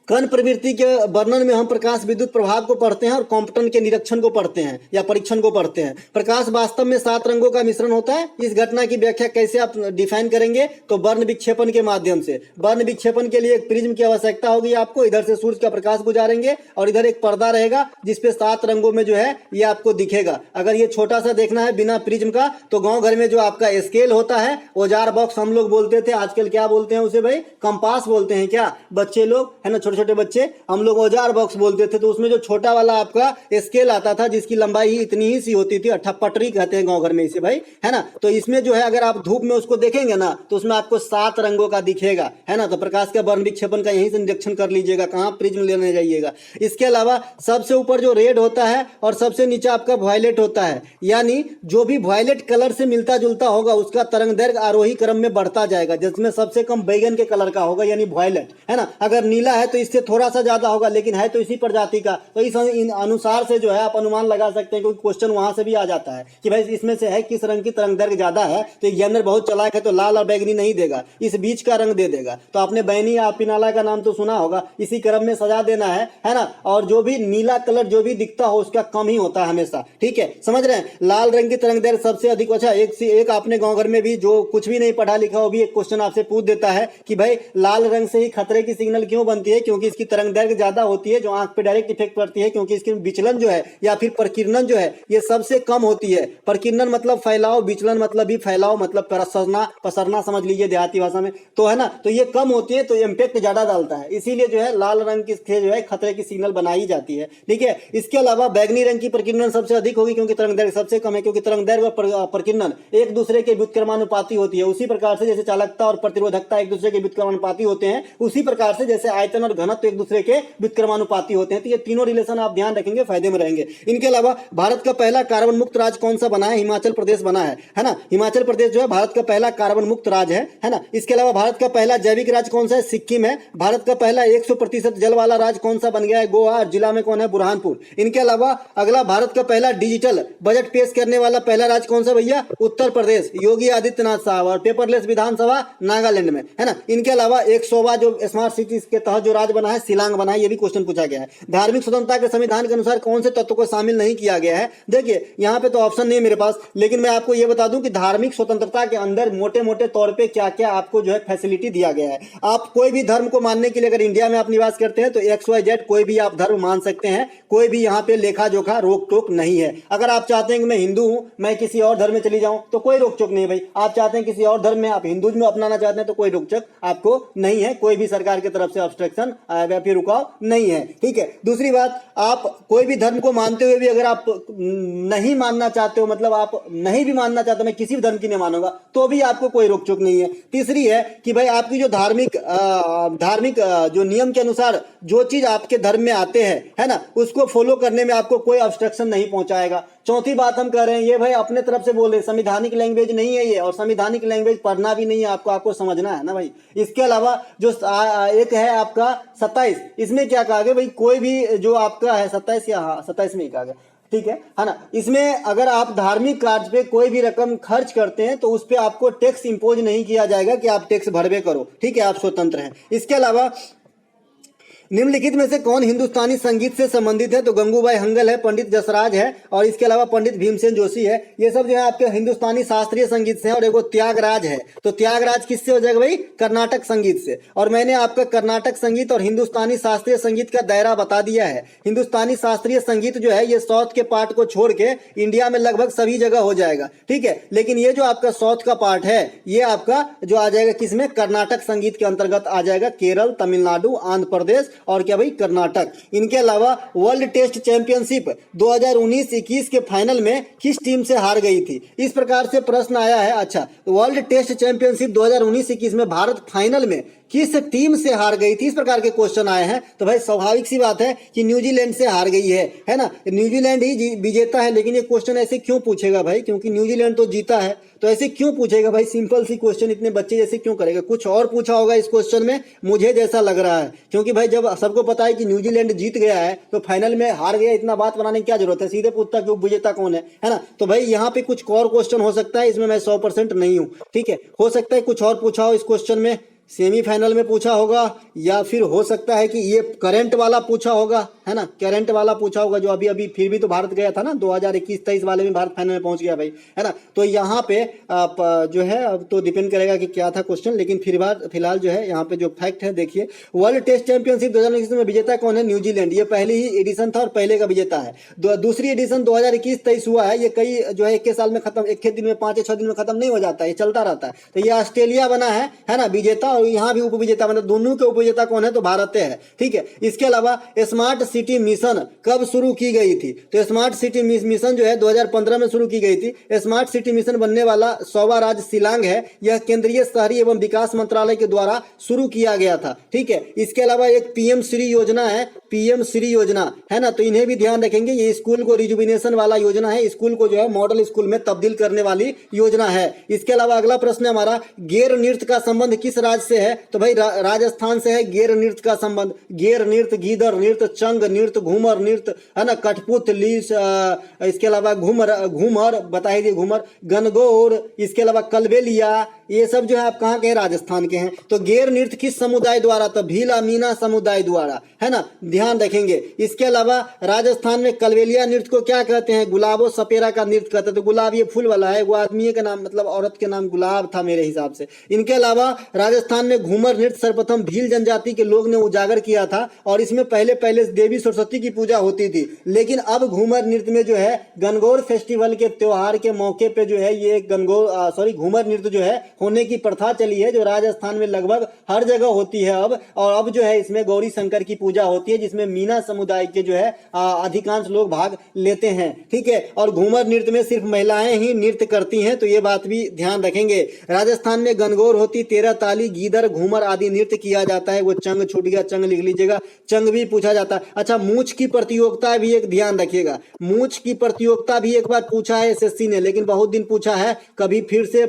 कण प्रवृत्ति के वर्णन में हम प्रकाश विद्युत प्रभाव को पढ़ते हैं और कॉम्पटन के निरीक्षण को पढ़ते हैं या परीक्षण को पढ़ते हैं। प्रकाश वास्तव में 7 रंगों का मिश्रण होता है। इस घटना की व्याख्या कैसे आप डिफाइन करेंगे, तो वर्ण विक्षेपण के माध्यम से। वर्ण विक्षेपण के लिए एक प्रिज्म की आवश्यकता होगी आपको। इधर से सूर्य का प्रकाश गुजारेंगे और इधर एक पर्दा रहेगा जिसपे 7 रंगों में जो है ये आपको दिखेगा। अगर ये छोटा सा देखना है बिना प्रिज्म का, तो गाँव घर में जो आपका स्केल होता है, औजार बॉक्स हम लोग बोलते थे, आजकल क्या बोलते हैं उसे भाई, कंपास बोलते हैं। क्या बच्चे लोग, है ना, छोटे बच्चे, हम लोग औजार बॉक्स बोलते थे। तो उसमें जो छोटा वाला आपका स्केल आता था, जिसकी लंबाई ही इतनी ही सी होती थी, पटरी कहते हैं गांव घर में इसे भाई, है ना। तो इसमें जो है अगर आप धूप में उसको देखेंगे ना, तो उसमें आपको 7 रंगों का दिखेगा, है ना। तो प्रकाश का वर्ण विक्षेपण का यहीं से निरीक्षण कर लीजिएगा, कहाँ प्रिज्म लेने जाइएगा। इसके अलावा सबसे ऊपर जो रेड होता है और सबसे नीचे आपका वायलेट होता है, यानी जो भी वायलेट कलर से मिलता जुलता होगा उसका तरंग दैर्घ्य आरोही क्रम में बढ़ता जाएगा, जिसमें सबसे कम बैगन के कलर का होगा, यानी वायलेट, है ना। अगर नीला है तो इससे थोड़ा सा ज्यादा होगा, लेकिन है तो इसी प्रजाति का। तो इस अनुसार से जो है आप अनुमान लगा सकते हैं, क्योंकि क्वेश्चन वहां से भी आ जाता है कि भाई इसमें से है किस रंग की तरंग दैर्घ्य ज्यादा है। तो एग्जामिनर बहुत चालाक है, तो लाल और बैगनी नहीं देगा, इस बीच का रंग दे देगा। तो आपने बैनी या पिनाला का नाम तो सुना होगा, इसी क्रम में सजा देना है ना। और जो भी नीला कलर जो भी दिखता हो उसका कम ही होता है हमेशा, ठीक है, समझ रहे हैं। लाल रंग की तरंग दैर्घ्य सबसे अधिक। अच्छा, एक आपने गांव घर में भी जो कुछ भी नहीं पढ़ा लिखा वो भी एक क्वेश्चन आपसे पूछ देता है कि भाई लाल रंग से ही खतरे की सिग्नल क्यों बनती है? क्योंकि इसकी तरंग दैर्घ्य ज्यादा होती है, जो आंख पे डायरेक्ट इफेक्ट पड़ती है, क्योंकि इसकी विचलन जो है या फिर प्रकीर्णन जो है ये सबसे कम होती है। प्रकीर्णन मतलब फैलाव, विचलन मतलब भी फैलाव, मतलब पसरना समझ लीजिए देहाती भाषा में, तो है ना। तो ये कम होती है, तो इम्पैक्ट ज्यादा डालता है, इसीलिए जो है लाल रंग की जो है खतरे की सिग्नल बनाई जाती है, ठीक है। इसके अलावा बैंगनी रंग की प्रकीर्णन सबसे अधिक होगी, क्योंकि तरंग दैर्घ्य सबसे कम है, क्योंकि तरंग दैर्घ्य और प्रकीर्णन एक दूसरे के व्युत्क्रमानुपाती होती है। उसी प्रकार से जैसे चालकता और प्रतिरोधकता एक दूसरे के व्युत्क्रमानुपाती होते हैं, उसी प्रकार से जैसे आयतन और घनत्व एक दूसरे के व्युत्क्रमानुपाती होते हैं। तो ये तीनों रिलेशन आप ध्यान रखेंगे, फायदे में रहेंगे। इनके अलावा भारत का पहला कार्बन मुक्त राज्य कौन सा बना है? हिमाचल प्रदेश बना है ना। हिमाचल प्रदेश जो है भारत का पहला कार्बन मुक्त राज्य है ना। इसके अलावा भारत का पहला जैविक राज्य कौन सा है? सिक्किम है। भारत का पहला 100% जल वाला राज्य कौन सा बन गया है? गोवा। और जिला में कौन है? बुरहानपुर। इनके अलावा अगला, भारत का पहला डिजिटल बजट पेश करने वाला पहला राज्य कौन सा भैया? उत्तर प्रदेश, योगी आदित्यनाथ साहब। और पेपरलेस विधानसभा नागालैंड में, है ना। इनके अलावा 100वां जो स्मार्ट सिटी के तहत जो राज्य बना है शिलांग बना है, ये भी क्वेश्चन पूछा गया है। धार्मिक स्वतंत्रता के संविधान के अनुसार कौन से तत्व को शामिल नहीं किया गया है? देखिए यहाँ पे तो ऑप्शन नहीं है मेरे पास, लेकिन मैं आपको ये बता दूं कि धार्मिक स्वतंत्रता के अंदर मोटे मोटे तौर पे क्या क्या आपको जो है फैसिलिटी दिया गया है। आप कोई भी धर्म को मानने के लिए अगर इंडिया में आप निवास करते हैं तो XYZ कोई भी आप धर्म मान सकते हैं, कोई भी यहाँ पे लेखा जोखा रोक टोक नहीं है। अगर आप चाहते हैं कि मैं हिंदू हूं, मैं किसी और धर्म में चली जाऊं, तो कोई रोक टोक नहीं है भाई। आप चाहते हैं किसी और धर्म में आप हिंदुज्म अपनाना चाहते हैं तो कोई रोक टोक आपको नहीं है, कोई भी सरकार की तरफ से ऑब्स्ट्रक्शन या फिर रुकाव नहीं है, ठीक है। दूसरी बात, आप कोई भी धर्म को मानते हुए भी अगर आप नहीं मानना चाहते हो, मतलब आप नहीं भी मानना चाहते, मैं किसी भी धर्म की नहीं मानूंगा, तो भी आपको कोई रोक टोक नहीं है। तीसरी है कि भाई आपकी जो धार्मिक जो नियम के अनुसार जो चीज आपके धर्म में आते हैं, है ना, उसको फॉलो करने में आपको कोई ऑब्स्ट्रक्शन नहीं पहुंचाएगा। चौथी बात हम कह रहे हैं, ये भाई अपने तरफ से बोल रहे हैं, संविधानिक लैंग्वेज नहीं है ये, और संविधानिक लैंग्वेज पढ़ना भी नहीं है आपको समझना है ना भाई। इसके अलावा जो एक है आपका 27, इसमें क्या कहा गया भाई? कोई भी जो आपका है 27 या 27 में ही कहा गया, ठीक है ना। इसमें अगर आप धार्मिक कार्य पे कोई भी रकम खर्च करते हैं तो उस पर आपको टैक्स इंपोज नहीं किया जाएगा कि आप टैक्स भरवे करो, ठीक है, आप स्वतंत्र हैं। इसके अलावा निम्नलिखित में से कौन हिंदुस्तानी संगीत से संबंधित है? तो गंगूबाई हंगल है, पंडित जसराज है, और इसके अलावा पंडित भीमसेन जोशी है। ये सब जो है आपके हिंदुस्तानी शास्त्रीय संगीत से हैं। और एगो त्यागराज है, तो त्यागराज किससे हो जाएगा भाई? कर्नाटक संगीत से। और मैंने आपका कर्नाटक संगीत और हिंदुस्तानी शास्त्रीय संगीत का दायरा बता दिया है। हिंदुस्तानी शास्त्रीय संगीत जो है ये साउथ के पार्ट को छोड़ के इंडिया में लगभग सभी जगह हो जाएगा, ठीक है। लेकिन ये जो आपका साउथ का पार्ट है ये आपका जो आ जाएगा किसमें? कर्नाटक संगीत के अंतर्गत आ जाएगा। केरल, तमिलनाडु, आंध्र प्रदेश और क्या भाई? कर्नाटक। इनके अलावा वर्ल्ड टेस्ट चैंपियनशिप 2019-21 के फाइनल में किस टीम से हार गई थी? इस प्रकार से प्रश्न आया है। अच्छा, वर्ल्ड टेस्ट चैंपियनशिप 2019-21 में भारत फाइनल में किस टीम से हार गई थी? इस प्रकार के क्वेश्चन आए हैं। तो भाई स्वाभाविक सी बात है कि न्यूजीलैंड से हार गई है ना। न्यूजीलैंड ही विजेता है, लेकिन ये क्वेश्चन ऐसे क्यों पूछेगा भाई? क्योंकि न्यूजीलैंड तो जीता है, तो ऐसे क्यों पूछेगा भाई? सिंपल सी क्वेश्चन इतने बच्चे जैसे क्यों करेगा? कुछ और पूछा होगा इस क्वेश्चन में, मुझे जैसा लग रहा है। क्योंकि भाई जब सबको पता है कि न्यूजीलैंड जीत गया है तो फाइनल में हार गया, इतना बात बनाने की क्या जरूरत है? सीधे पूछता कि विजेता कौन है ना। तो भाई यहाँ पे कुछ और क्वेश्चन हो सकता है, इसमें मैं 100% नहीं हूँ, ठीक है। हो सकता है कुछ और पूछा हो इस क्वेश्चन में, सेमीफाइनल में पूछा होगा, या फिर हो सकता है कि ये करंट वाला पूछा होगा, है ना, करंट वाला पूछा होगा जो अभी अभी फिर भी तो भारत गया था ना 2021-23 वाले में भारत फाइनल में पहुंच गया भाई, है ना। तो यहाँ पे जो है अब तो डिपेंड करेगा कि क्या था क्वेश्चन, लेकिन फिलहाल जो है यहाँ पे जो फैक्ट है देखिए, वर्ल्ड टेस्ट चैंपियनशिप 2021 में विजेता कौन है? न्यूजीलैंड। ये पहली ही एडिशन था और पहले का विजेता है। दूसरी एडिशन 2021-23 हुआ है, ये कई जो है 1 साल में खत्म, 1 दिन में 5 या 6 दिन में खत्म नहीं हो जाता है, ये चलता रहता है। तो ये ऑस्ट्रेलिया बना है ना विजेता, और यहाँ भी उपविजेता, मतलब दोनों के उपविजेता कौन है? तो भारत है, ठीक है। इसके अलावा स्मार्ट सिटी मिशन कब शुरू की गई थी? तो स्मार्ट सिटी मिशन जो है 2015 में शुरू की गई थी। स्मार्ट सिटी मिशन बनने वाला 100वां राज्य शिलांग है। यह केंद्रीय शहरी एवं विकास मंत्रालय के द्वारा शुरू किया गया था, ठीक है। इसके अलावा एक PM श्री योजना है, पीएम श्री योजना, है ना, तो इन्हें भी ध्यान रखेंगे। ये स्कूल को रिजुविनेशन वाला योजना है, स्कूल को जो है मॉडल स्कूल में तब्दील करने वाली योजना है। इसके अलावा अगला प्रश्न है हमारा, गेर नृत्य का संबंध किस राज्य से है? तो भाई राजस्थान से है गेर नृत्य का संबंध। गेर नृत्य, गीदड़ नृत्य, चंग नृत्य, घूमर नृत्य, है ना, कठपुतली, इसके अलावा घूमर बता ही दिए, घूमर, गनगौर, इसके अलावा कलबेलिया, ये सब जो है आप कहाँ के हैं? राजस्थान के हैं। तो गेर नृत्य किस समुदाय द्वारा? तो भीला मीना समुदाय द्वारा, है ना, ध्यान रखेंगे। इसके अलावा राजस्थान में कलबेलिया नृत्य को क्या कहते हैं? गुलाबो सपेरा का नृत्य कहते हैं। तो गुलाब ये फूल वाला है, वो आदमी का नाम, मतलब औरत के नाम गुलाब था मेरे हिसाब से। इनके अलावा राजस्थान में घूमर नृत्य सर्वप्रथम भील जनजाति के लोग ने उजागर किया था, और इसमें पहले पहले देवी सरस्वती की पूजा होती थी। लेकिन अब घूमर नृत्य में जो है गणगौर फेस्टिवल के त्योहार के मौके पे जो है ये घूमर नृत्य जो है होने की प्रथा चली है, जो राजस्थान में लगभग हर जगह होती है अब। और अब जो है इसमें गौरी शंकर की पूजा होती है, जिसमें मीना समुदाय के जो है अधिकांश लोग भाग लेते हैं, ठीक है। और घूमर नृत्य में सिर्फ महिलाएं ही नृत्य करती हैं, तो ये बात भी ध्यान रखेंगे। राजस्थान में गणगौर होती, 13 ताली, गीदड़, घूमर आदि नृत्य किया जाता है। वो चंग छूट गया, चंग लिख लीजिएगा, चंग भी पूछा जाता है। अच्छा, मूंछ की प्रतियोगिता भी एक ध्यान रखिएगा, मूंछ की प्रतियोगिता भी एक बार पूछा है एसएससी ने, लेकिन बहुत दिन पूछा है, कभी फिर से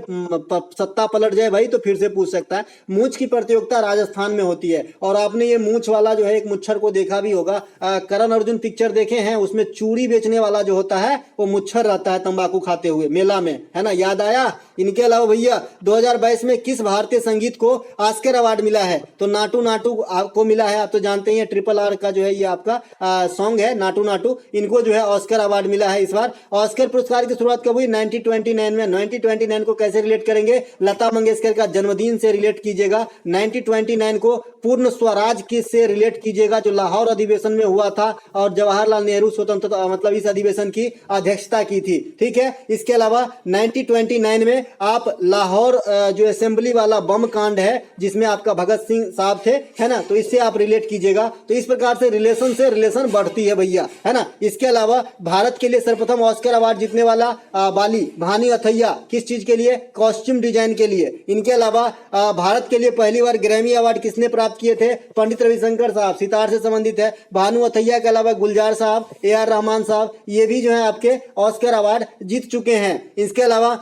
सत्ता पलट जाए भाई तो फिर से पूछ सकता है। मूंछ की प्रतियोगिता राजस्थान में होती है। और आपने ये मूंछ वाला जो है एक मुच्छर को देखा भी होगा, करण अर्जुन पिक्चर देखे हैं, उसमें चूड़ी बेचने वाला जो होता है वो मुच्छर रहता है तंबाकू खाते हुए मेला में, है ना, याद आया। इनके अलावा भैया 2022 में किस भारतीय संगीत को ऑस्कर अवार्ड मिला है? तो नाटू नाटू को मिला है। आप तो जानते हैं RRR का जो है ये आपका सॉन्ग है नाटू नाटू, इनको जो है ऑस्कर अवार्ड मिला है इस बार। ऑस्कर पुरस्कार की शुरुआत कब हुई? 1929 में। 1929 को कैसे रिलेट करेंगे? लता मंगेशकर का जन्मदिन से रिलेट कीजिएगा। 1929 को पूर्ण स्वराज से रिलेट कीजिएगा, जो लाहौर अधिवेशन में हुआ था, और जवाहरलाल नेहरू स्वतंत्रता मतलब इस अधिवेशन की अध्यक्षता की थी, ठीक है। इसके अलावा 1929 में आप लाहौर जो असेंबली वाला बम कांड है, जिसमें आपका भगत सिंह साहब थे, है ना, तो इससे आप रिलेट कीजिएगा। तो इस प्रकार से रिलेशन बढ़ती है भैया, है ना। इसके अलावा भारत के लिए सर्वप्रथम ऑस्कर अवार्ड जीतने वाला बाली भानी अथैया, किस चीज के लिए? कॉस्ट्यूम डिजाइन के लिए। इनके अलावा भारत के लिए पहली बार ग्रैमी अवार्ड किसने प्राप्त किए थे? पंडित रविशंकर साहब, सितार से संबंधित है। भानु अथैया के अलावा गुलजार साहब, AR रहमान साहब, ये भी जो है आपके ऑस्कर अवार्ड जीत चुके हैं। इसके अलावा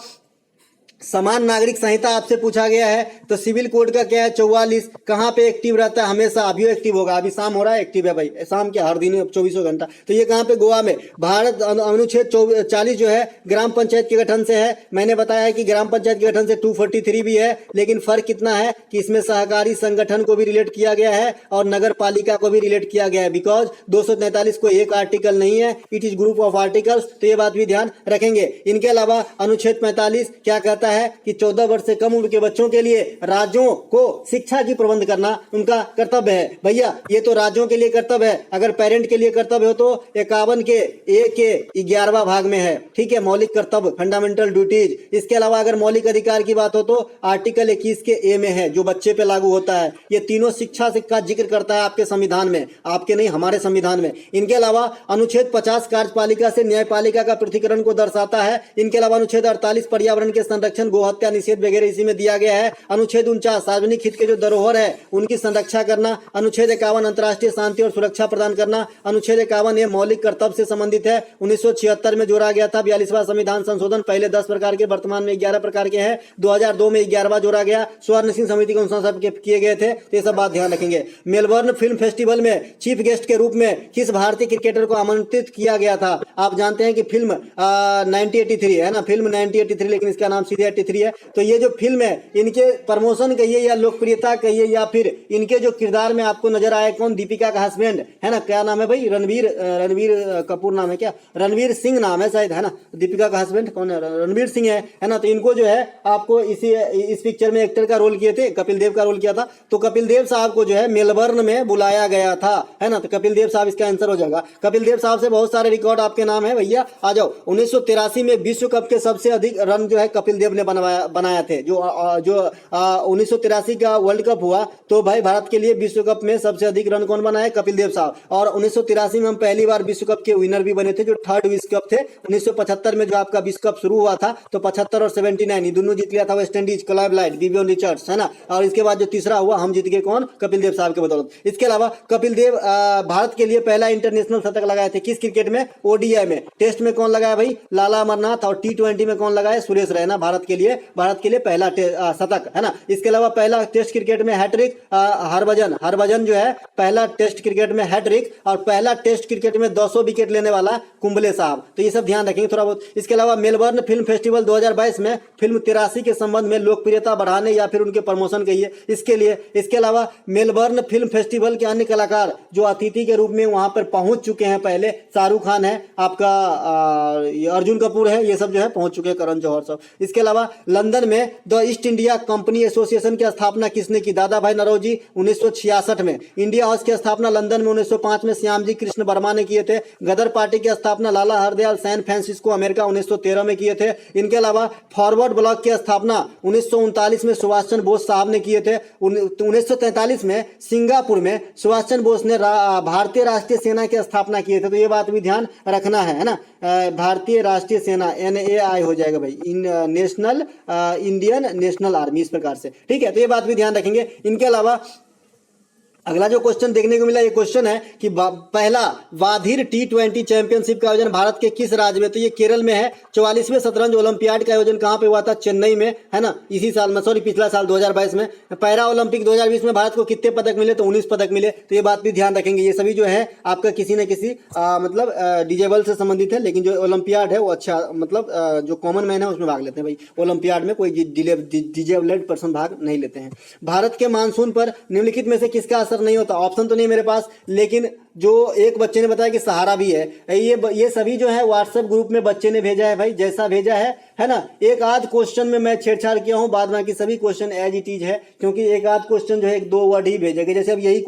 समान नागरिक संहिता आपसे पूछा गया है, तो सिविल कोड का क्या है? 44 कहाँ पे एक्टिव रहता है? हमेशा अभी एक्टिव होगा, अभी शाम हो रहा है, एक्टिव है भाई, शाम के हर दिन 24 घंटा। तो ये कहाँ पे? गोवा में। भारत अनुच्छेद 40 जो है ग्राम पंचायत के गठन से है। मैंने बताया है कि ग्राम पंचायत के गठन से 243 भी है, लेकिन फर्क कितना है कि इसमें सहकारी संगठन को भी रिलेट किया गया है और नगर पालिका को भी रिलेट किया गया है, बिकॉज 243 को एक आर्टिकल नहीं है, it is group of articles, तो ये बात भी ध्यान रखेंगे। इनके अलावा अनुच्छेद 45 क्या कहता है कि 14 वर्ष से कम उम्र के बच्चों के लिए राज्यों को शिक्षा की प्रबंध करना उनका कर्तव्य है। भैया ये तो राज्यों के लिए कर्तव्य है, अगर पेरेंट के लिए कर्तव्य हो तो 51 के A के 11वां भाग में है, ठीक है, मौलिक कर्तव्य, फंडामेंटल ड्यूटीज। इसके अलावा अगर मौलिक अधिकार की बात हो तो आर्टिकल 21 के A में है, जो बच्चे पे लागू होता है। ये तीनों शिक्षा का जिक्र करता है आपके संविधान में, आपके नहीं हमारे संविधान में। इनके अलावा अनुच्छेद 50 कार्यपालिका से न्यायपालिका का पृथक्करण को दर्शाता है। इनके अलावा अनुच्छेद 48 पर्यावरण के संरक्षण, गोहत्या निषेध वगैरह इसी में दिया गया है। अनुच्छेद 49 सार्वजनिक हित के जो धरोहर है उनकी संरक्षा करना। अनुच्छेद 51 अंतर्राष्ट्रीय शांति और सुरक्षा प्रदान करना। अनुच्छेद 51 ये मौलिक कर्तव्य से संबंधित है, 1976 में जोड़ा गया था। 42वां संविधान संशोधन, पहले 10 प्रकार के, वर्तमान में 11 प्रकार के हैं। 2002 में 11वां जोड़ा गया, स्वर्ण सिंह समिति के अनुसार सब किए गए थे, तो ये सब बात ध्यान रखेंगे। मेलबर्न फिल्म फेस्टिवल में चीफ गेस्ट के रूप में किस भारतीय क्रिकेटर को आमंत्रित किया गया था? आप जानते हैं कि फिल्म 1983 है ना, फिल्म 1983, लेकिन इसका नाम सीधे 83 है। तो ये जो फिल्म है, इनके प्रमोशन कहिए या लोकप्रियता कहिए या फिर इनके जो किरदार में आपको नजर आए, कौन? दीपिका का हस्बैंड है ना, क्या नाम है भाई? रणवीर कपूर नाम है क्या? रणवीर सिंह नाम है शायद, है ना। दीपिका का हस्बैंड कौन है? रणवीर सिंह है ना। तो इनको जो है आपको इस पिक्चर में एक्टर का रोल किए थे, कपिल देव का रोल किया था। तो कपिल देव साहब को जो है मेलबर्न में बुलाया गया था, है ना। तो कपिल देव साहब इसका आंसर हो जाएगा। कपिल देव साहब से बहुत सारे रिकॉर्ड आपके नाम है भैया, आ जाओ। 1983 में विश्व कप के सबसे अधिक रन जो है कपिल देव ने बनाया थे। जो 1983 का वर्ल्ड कप हुआ तो भाई भारत के लिए विश्व कप में सबसे अधिक रन कौन बनाए? कपिल देव साहब। और 1983 में हम पहली बार विश्व कप के विनर भी बने थे, जो थर्ड विश्व कप थे। 1975 में जो आपका विश्व कप शुरू हुआ था तो 75 और 79 ये दोनों जीत लिया था West Indies, Clive light, Vivian Richards, है ना। और इसके बाद जो तीसरा हुआ हम जीत गए, कौन? कपिल देव साहब के बदौलत। इसके अलावा कपिल देव भारत के लिए पहला इंटरनेशनल शतक लगाए थे। किस क्रिकेट में? ओडीआई में। टेस्ट में कौन लगाया भाई? लाला अमरनाथ। और टी20 में कौन लगाया? सुरेश रैना। भारत के लिए पहला शतक, है ना। इसके अलावा पहला टेस्ट क्रिकेट में हैट्रिक हरभजन जो है पहला टेस्ट क्रिकेट में हैट्रिक, और पहला टेस्ट क्रिकेट में 200 विकेट लेने वाला कुंबले साहब। तो ये सब ध्यान रखेंगे थोड़ा बहुत। इसके अलावा मेलबर्न फिल्म फेस्टिवल 2022 में फिल्म 83 के संबंध में लोकप्रियता बढ़ाने या फिर उनके प्रमोशन कहिए इसके लिए। इसके अलावा मेलबर्न फिल्म फेस्टिवल के अन्य कलाकार जो अतिथि के रूप में वहां पर पहुंच चुके हैं पहले, शाहरुख खान है, आपका अर्जुन कपूर है, ये सब जो है पहुंच चुके हैं, करण जौहर सब। इसके अलावा लंदन में the east India company association की स्थापना किसने की? दादा भाई नौरोजी 1966 में। इंडिया हाउस की स्थापना लंदन में 1905 में श्यामजी कृष्ण वर्मा ने किए थे। गदर पार्टी की स्थापना लाला हरदयाल सैन फ्रांसिस्को अमेरिका 1913 में किए थे। इनके अलावा फॉरवर्ड ब्लॉक की स्थापना 1939 में सुभाष चंद्र बोस साहब ने किए थे। 1943 में सिंगापुर में सुभाष चंद्र बोस ने भारतीय राष्ट्रीय सेना की स्थापना किए थे। तो ये बात भी ध्यान रखना है ना। भारतीय राष्ट्रीय सेना NAI हो जाएगा भाई, इंडियन नेशनल आर्मी, इस प्रकार से, ठीक है। तो ये बात भी ध्यान रखेंगे। इनके अलावा अगला जो क्वेश्चन देखने को मिला, ये क्वेश्चन है कि पहला वाधिर T20 चैंपियनशिप का आयोजन भारत के किस राज्य में? तो ये केरल में है। 44वें शतरंज ओलंपियाड का आयोजन कहाँ पे हुआ था? चेन्नई में, है ना। इसी साल में, सॉरी पिछला साल 2022 में। पैरा ओलंपिक 2020 में भारत को कितने पदक मिले? तो 19 पदक मिले। तो ये बात भी ध्यान रखेंगे। ये सभी जो है आपका किसी न किसी मतलब डिजेबल से संबंधित है, लेकिन जो ओलंपियाड है वो अच्छा मतलब जो कॉमन मैन है उसमें भाग लेते हैं भाई। ओलंपियाड में कोई डिजेबल्ड पर्सन भाग नहीं लेते हैं। भारत के मानसून पर निम्नलिखित में से किसका असर नहीं होता? ऑप्शन तो नहीं मेरे पास, लेकिन जो एक बच्चे ने बताया कि सहारा भी है। ये सभी जो है व्हाट्सएप ग्रुप में बच्चे ने भेजा है भाई, जैसा भेजा है ना। एक आध क्वेश्चन में मैं छेड़छाड़ किया हूं, बाद बाकी सभी क्वेश्चन एज इट इज है, क्योंकि एक आध क्वेश्चन जो है 1-2 वर्ड ही भेजेगा। जैसे अब यही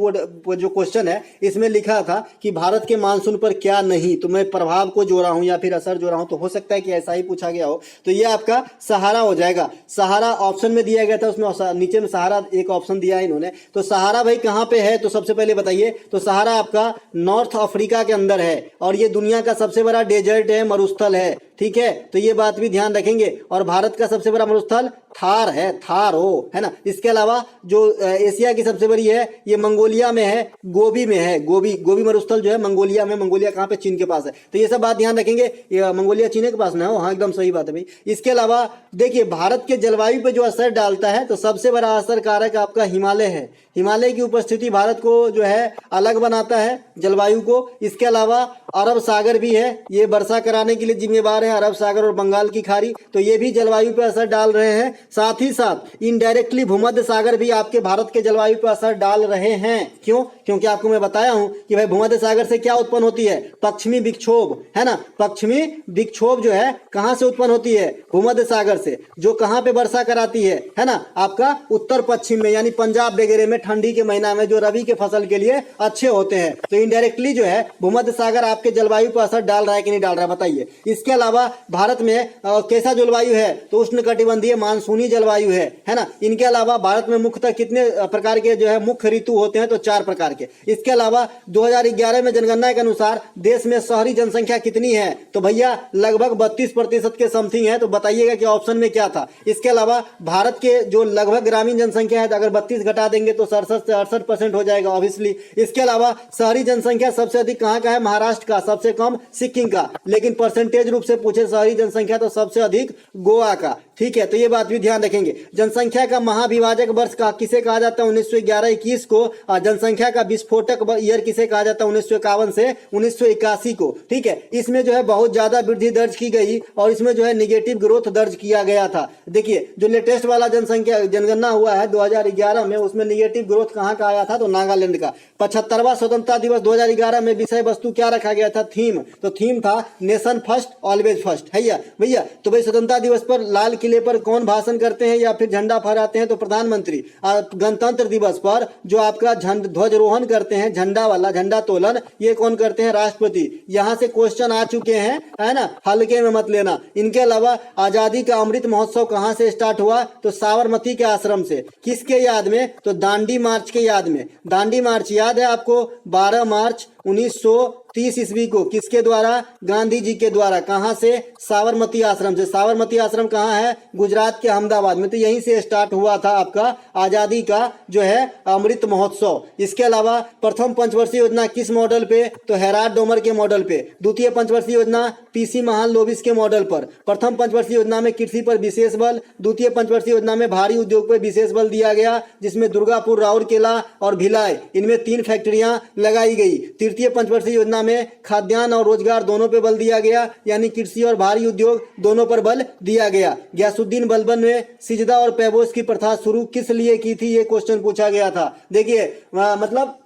जो क्वेश्चन है इसमें लिखा था कि भारत के मानसून पर क्या नहीं, तो मैं प्रभाव को जोड़ा हूं या फिर असर जोड़ा हूं, तो हो सकता है कि ऐसा ही पूछा गया हो। तो ये आपका सहारा हो जाएगा। सहारा ऑप्शन में दिया गया था, उसमें नीचे में सहारा एक ऑप्शन दिया है इन्होंने। तो सहारा भाई कहां पे है? तो सबसे पहले बताइए। तो सहारा आपका नॉर्थ अफ्रीका के अंदर है, और ये दुनिया का सबसे बड़ा डेजर्ट है, मरुस्थल है, ठीक है। तो ये बात भी ध्यान रखेंगे। और भारत का सबसे बड़ा मरुस्थल थार है, थार हो, है ना। इसके अलावा जो एशिया की सबसे बड़ी है ये मंगोलिया में है, गोबी में है। गोबी मरुस्थल जो है मंगोलिया में। मंगोलिया कहाँ पे? चीन के पास है। तो ये सब बात ध्यान रखेंगे। ये मंगोलिया चीन के पास ना हो, हाँ एकदम सही बात है भाई। इसके अलावा देखिए भारत के जलवायु पे जो असर डालता है, तो सबसे बड़ा असर कारक आपका हिमालय है। हिमालय की उपस्थिति भारत को जो है अलग बनाता है, जलवायु को। इसके अलावा अरब सागर भी है, ये वर्षा कराने के लिए जिम्मेवार है, अरब सागर और बंगाल की खाड़ी, तो ये भी जलवायु पे असर डाल रहे हैं। साथ ही साथ इनडायरेक्टली भूमध्य सागर भी आपके भारत के जलवायु पे असर डाल रहे हैं। क्यों? क्योंकि आपको मैं बताया हूं कि भाई भूमध्य सागर से क्या उत्पन्न होती है? पश्चिमी विक्षोभ, है ना। पश्चिमी विक्षोभ जो है कहां से उत्पन्न होती है? भूमध्य सागर से, जो कहां पे वर्षा कराती है ना, आपका उत्तर पश्चिम में, यानी पंजाब वगैरह में ठंडी के महीना में, जो रबी के फसल के लिए अच्छे होते हैं। तो इनडायरेक्टली जो है भूमध्य सागर आपके जलवायु पर असर डाल रहा है कि नहीं डाल रहा है, बताइए। इसके अलावा भारत में कैसा जलवायु है? तो उष्णकटिबंधीय मानसूनी जलवायु है ना। इनके अलावा भारत में मुख्यतः कितने प्रकार के जो है मुख्य ऋतु होते हैं? तो 4 प्रकार के। इसके अलावा 2011 में जनगणना के अनुसार देश में शहरी जनसंख्या कितनी है? तो भैया लगभग 32% के समथिंग है। तो बताइएगा कि ऑप्शन में क्या था। इसके अलावा भारत के जो लगभग ग्रामीण जनसंख्या है, तो अगर 32 घटा देंगे तो 67 से 68% हो जाएगा ऑब्वियसली। इसके अलावा शहरी जनसंख्या सबसे अधिक कहाँ का है? महाराष्ट्र का, सबसे कम सिक्किम का, लेकिन परसेंटेज रूप से पूछे शहरी जनसंख्या तो सबसे अधिक गोवा का, ठीक है। तो ये बात भी ध्यान रखेंगे। जनसंख्या का महाविभाजक वर्ष का किसे कहा जाता है? 1911-21 को। जनसंख्या का विस्फोटक ईयर किसे कहा जाता है? 1951 से 1981 को, ठीक है। इसमें जो है बहुत ज्यादा वृद्धि दर्ज की गई, और इसमें जो है निगेटिव ग्रोथ दर्ज किया गया था। देखिए जो लेटेस्ट वाला जनगणना हुआ है 2011 में, उसमें निगेटिव ग्रोथ कहाँ का आया था? तो नागालैंड का। 75वां स्वतंत्रता दिवस 2011 में विषय वस्तु क्या रखा गया था? थीम। तो थीम था नेशन फर्स्ट ऑलवेज फर्स्ट, है भैया। तो भाई स्वतंत्रता दिवस पर लाल किले किले पर कौन भाषण करते हैं या फिर झंडा फहराते हैं? तो प्रधानमंत्री। गणतंत्र दिवस पर जो आपका ध्वजारोहण करते हैं, झंडा वाला झंडा तोलन, ये कौन करते हैं? राष्ट्रपति। यहाँ से क्वेश्चन आ चुके हैं, है ना, हल्के में मत लेना। इनके अलावा आजादी का अमृत महोत्सव कहाँ से स्टार्ट हुआ? तो साबरमती के आश्रम से। किसके याद में? तो दांडी मार्च के याद में। दांडी मार्च याद है आपको? 12 मार्च 1930 ईस्वी को। किसके द्वारा? गांधी जी के द्वारा। कहां से? साबरमती आश्रम से। साबरमती आश्रम कहां है? गुजरात के अहमदाबाद में। तो यहीं से स्टार्ट हुआ था आपका आजादी का जो है अमृत महोत्सव। इसके अलावा प्रथम पंचवर्षीय योजना किस मॉडल पे? तो हेराल्ड डोमर के मॉडल पे। द्वितीय पंचवर्षीय योजना पीसी महालनोबिस के मॉडल पर। प्रथम पंचवर्षीय योजना में कृषि पर विशेष बल, द्वितीय पंचवर्षीय योजना में भारी उद्योग पर विशेष बल दिया गया, जिसमें दुर्गापुर, राउरकेला और भिलाई, इनमें 3 फैक्ट्रियां लगाई गई। तृतीय पंचवर्षीय योजना में खाद्यान्न और रोजगार दोनों पे बल दिया गया, यानी कृषि और भारी उद्योग दोनों पर बल दिया गया। गयासुद्दीन बलबन ने सिजदा और पैबोस की प्रथा शुरू किस लिए की थी? ये क्वेश्चन पूछा गया था। देखिए मतलब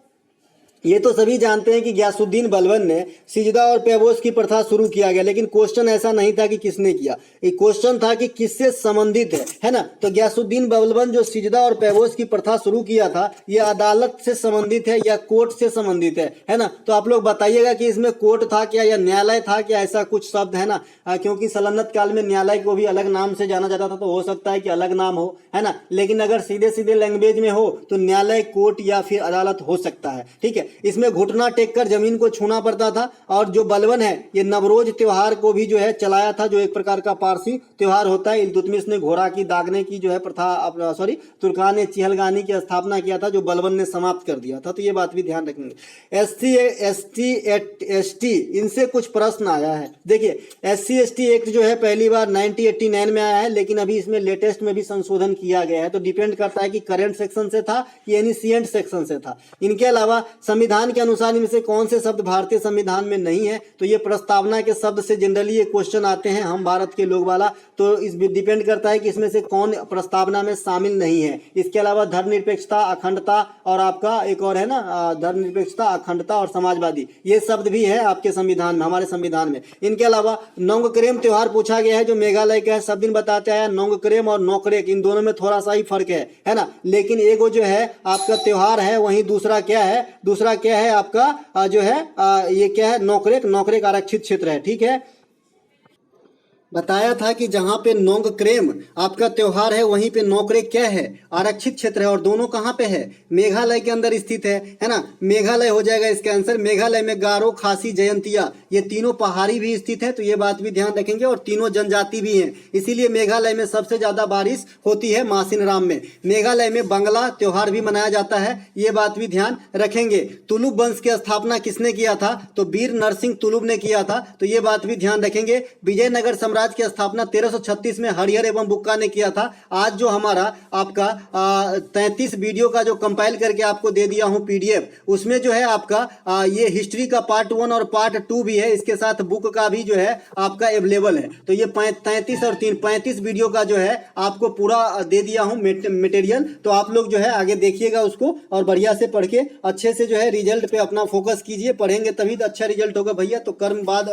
ये तो सभी जानते हैं कि गयासुद्दीन बलबन ने सिजदा और पैबोस की प्रथा शुरू किया गया, लेकिन क्वेश्चन ऐसा नहीं था कि किसने किया, ये क्वेश्चन था कि किससे संबंधित है ना। तो गयासुद्दीन बलबन जो सिजदा और पैबोस की प्रथा शुरू किया था, ये अदालत से संबंधित है या कोर्ट से संबंधित है ना। तो आप लोग बताइएगा कि इसमें कोर्ट था क्या या न्यायालय था क्या, ऐसा कुछ शब्द है ना, क्योंकि सल्तनत काल में न्यायालय को भी अलग नाम से जाना जाता था, तो हो सकता है कि अलग नाम हो, है ना। लेकिन अगर सीधे सीधे लैंग्वेज में हो तो न्यायालय, कोर्ट या फिर अदालत हो सकता है, ठीक है। इसमें घुटना टेक कर जमीन को छूना पड़ता था। और जो बलबन है ये नवरोज त्योहार को भी जो है चलाया था, जो एक प्रकार का पारसी त्योहार होता है। इल्तुतमिश ने घोड़ा की दागने की जो है प्रथा, तुर्कान ने चिहलगानी की स्थापना किया था, जो बलबन ने समाप्त कर दिया था। तो ये बात भी ध्यान रखेंगे। SC/ST इनसे कुछ प्रश्न आया है। देखिए SC/ST एक्ट जो है पहली बार 1989 में आया है, लेकिन अभी इसमें लेटेस्ट में भी संशोधन किया गया है। तो डिपेंड करता है कि करंट सेक्शन से था या एनिशिएंट सेक्शन से था। इनके अलावा संविधान के अनुसार इनमें से कौन से शब्द भारतीय संविधान में नहीं है? तो ये प्रस्तावना के शब्द से जनरली ये क्वेश्चन आते हैं, हम भारत के लोग वाला। तो इस डिपेंड करता है कि इसमें से कौन प्रस्तावना में शामिल नहीं है। इसके अलावा धर्मनिरपेक्षता, अखंडता और आपका एक और है ना, धर्मनिरपेक्षता, अखंडता और समाजवादी, ये शब्द भी है आपके संविधान में, हमारे संविधान में। इनके अलावा नोंगक्रेम त्योहार पूछा गया है, जो मेघालय का है। सब दिन बताते आया नोंगक्रेम और नोकरेक, इन दोनों में थोड़ा सा ही फर्क है ना। लेकिन एगो जो है आपका त्योहार है, वहीं दूसरा क्या है? दूसरा क्या है आपका जो है ये क्या है? नोकरेक आरक्षित क्षेत्र है, ठीक है। बताया था कि जहां पे नोंगक्रेम आपका त्योहार है, वहीं पे नोकरेक क्या है? आरक्षित क्षेत्र है। और दोनों कहां पे है? मेघालय के अंदर स्थित है ना। मेघालय हो जाएगा इसका आंसर। मेघालय में गारो, खासी, जयंतिया, ये तीनों पहाड़ी भी स्थित है, तो ये बात भी ध्यान रखेंगे। और तीनों जनजाति भी हैं, इसीलिए मेघालय में सबसे ज्यादा बारिश होती है मासिनराम में। मेघालय में बंगला त्योहार भी मनाया जाता है, ये बात भी ध्यान रखेंगे। तुलुक वंश की स्थापना किसने किया था? तो वीर नरसिंह तुलुक ने किया था, तो ये बात भी ध्यान रखेंगे। विजयनगर साम्राज्य की स्थापना 1336 में हरिहर एवं बुक्का ने किया था। आज जो हमारा आपका 33 वीडियो का जो कंपाइल करके आपको दे दिया हूं PDF, उसमें जो है आपका ये हिस्ट्री का पार्ट 1 और पार्ट 2 भी है, इसके साथ बुक का भी जो है आपका अवेलेबल है। तो ये 33 और 3 35 वीडियो का जो है आपको पूरा दे दिया हूं मटेरियल। तो आप लोग जो है आगे देखिएगा उसको, और बढ़िया से पढ़ के अच्छे से जो है रिजल्ट पे अपना फोकस कीजिए। पढ़ेंगे तभी तो अच्छा रिजल्ट होगा भैया। तो कर्म बाद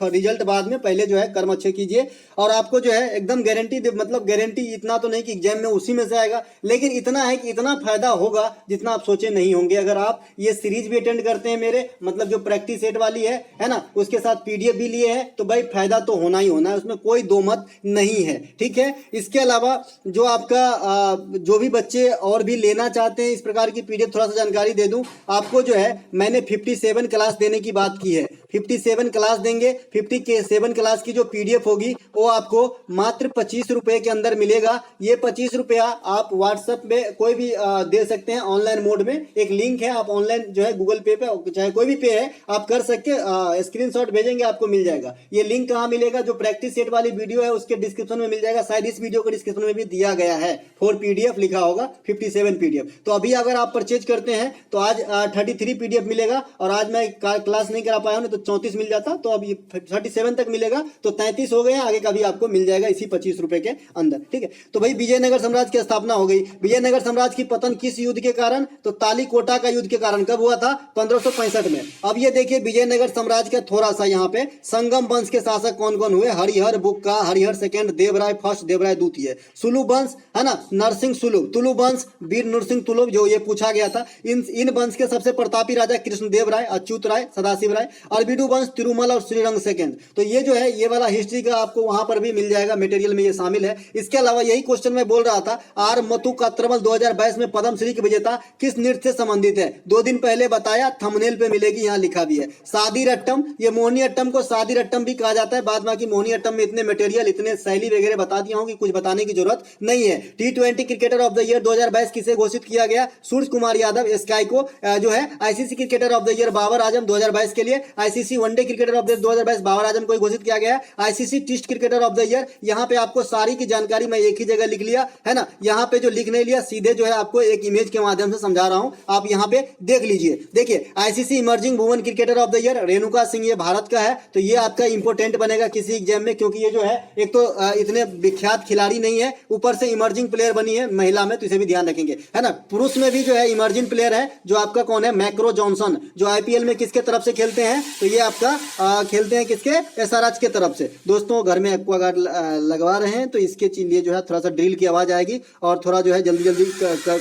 रिजल्ट बाद में, पहले जो है कर्म अच्छे कीजिए। और आपको जो है एकदम गारंटी, मतलब गारंटी इतना तो नहीं कि एग्जाम में उसी में से आएगा, लेकिन इतना है कि इतना फायदा होगा जितना आप सोचे नहीं होंगे। अगर आप ये सीरीज भी अटेंड करते हैं मेरे, मतलब जो प्रैक्टिस सेट वाली है ना, उसके साथ PDF भी लिए हैं, तो भाई फायदा तो होना ही होना है, उसमें कोई दो मत नहीं है, ठीक है। इसके अलावा जो आपका जो भी बच्चे और भी लेना चाहते हैं इस प्रकार की PDF, थोड़ा सा जानकारी दे दूं आपको। जो है मैंने 57 क्लास देने की बात की है, 57 क्लास देंगे। 57 क्लास की जो PDF होगी वो आपको मात्र 25 रुपए के अंदर मिलेगा। ये 25 रुपया आप व्हाट्सएप में कोई भी दे सकते हैं ऑनलाइन मोड में। एक लिंक है, आप ऑनलाइन जो है गूगल पे चाहे कोई भी पे है आप कर सकते, स्क्रीनशॉट भेजेंगे आपको मिल जाएगा। ये लिंक कहाँ मिलेगा? जो प्रैक्टिस सेट वाली वीडियो है उसके डिस्क्रिप्शन में मिल जाएगा, शायद इस वीडियो के डिस्क्रिप्शन में भी दिया गया है। 4 PDF लिखा होगा, 57 PDF। तो अभी अगर आप परचेज करते हैं तो आज 33 PDF मिलेगा। और आज मैं क्लास नहीं करा पाया हूं, तो 34 मिल जाता, तो अब ये 37 तक मिलेगा, तो 33 हो गए हैं, आगे का भी आपको मिल जाएगा इसी 25 रुपए के अंदर। ठीक है, तो भाई विजयनगर साम्राज्य की स्थापना हो गई। विजयनगर साम्राज्य की पतन किस युद्ध के कारण? तो तालीकोटा का युद्ध के कारण। कब हुआ था? 1565 में। अब ये देखिए विजयनगर साम्राज्य का थोड़ा सा यहाँ पे संगम वंश के शासक कौन कौन हुए? हरिहर बुक्का, हरिहर सेकंड, देवराय फर्स्ट, देवराय द्वितीय, सुलभ वंश है ना, नरसिंह सुलभ, तुलु वंश, वीर नरसिंह तुलुभ, जो ये पूछा गया था। इन वंश के सबसे प्रतापी राजा कृष्णदेव राय, अच्युत राय, सदाशिव राय। अरबिडू वंश, तिरुमल और श्रीरंग सेकंड। तो ये जो है ये वाला हिस्ट्री का आपको वहां पर भी मिल जाएगा, मटेरियल में ये शामिल है। इसके अलावा यही क्वेश्चन में बोल रहा था, आर मतु कात्रमल 2022 में पद्मश्री के विजेता किस नृत्य से संबंधित है? 2 दिन पहले बताया, थंबनेल पे मिलेगी, यहाँ लिखा भी है, शादी रट्टम। ये मोहिनी अट्टम को शादी रट्टम भी कहा जाता है। बाद बाकी मोहिनी अट्टम में इतने मटेरियल, इतने शैली वगैरह बता दिया हूं कि कुछ बताने की जरूरत नहीं है। T20 cricketer of the year 2022 किसे घोषित किया गया? सूर्य कुमार यादव, स्काई को जो है। ICC cricketer of the year Babar Azam 2022 के लिए। ICC one day cricketer of the year 2022 Babar Azam को घोषित किया गया। ICC test cricketer of the year, यहाँ पे आपको सारी की जानकारी मैं एक ही जगह लिख लिया है ना। यहाँ पे जो लिख नहीं लिया, सीधे जो है आपको एक इमेज के माध्यम से समझा रहा हूं, आप यहाँ पे देख लीजिए। देखिए ICC emerging women cricketer of the year Renuka Singh, ये भारत का है, तो ये आपका इंपोर्टेंट बनेगा किसी एग्जाम में, क्योंकि ये जो है एक तो इतने विख्यात खिलाड़ी नहीं है, ऊपर से इमर्जिंग प्लेयर बनी है महिला में, तो इसे भी ध्यान रखेंगे है ना। पुरुष में भी जो है इमर्जिंग प्लेयर है, जो आपका कौन है? मैक्रो जॉनसन, जो आईपीएल में किसके तरफ से खेलते हैं? तो ये आपका खेलते हैं किसके? एसआरएच के तरफ से। दोस्तों घर में एक्वागार्ड लगवा रहे हैं, तो इसके लिए जो है थोड़ा सा ड्रिल की आवाज आएगी, और थोड़ा जो है जल्दी जल्दी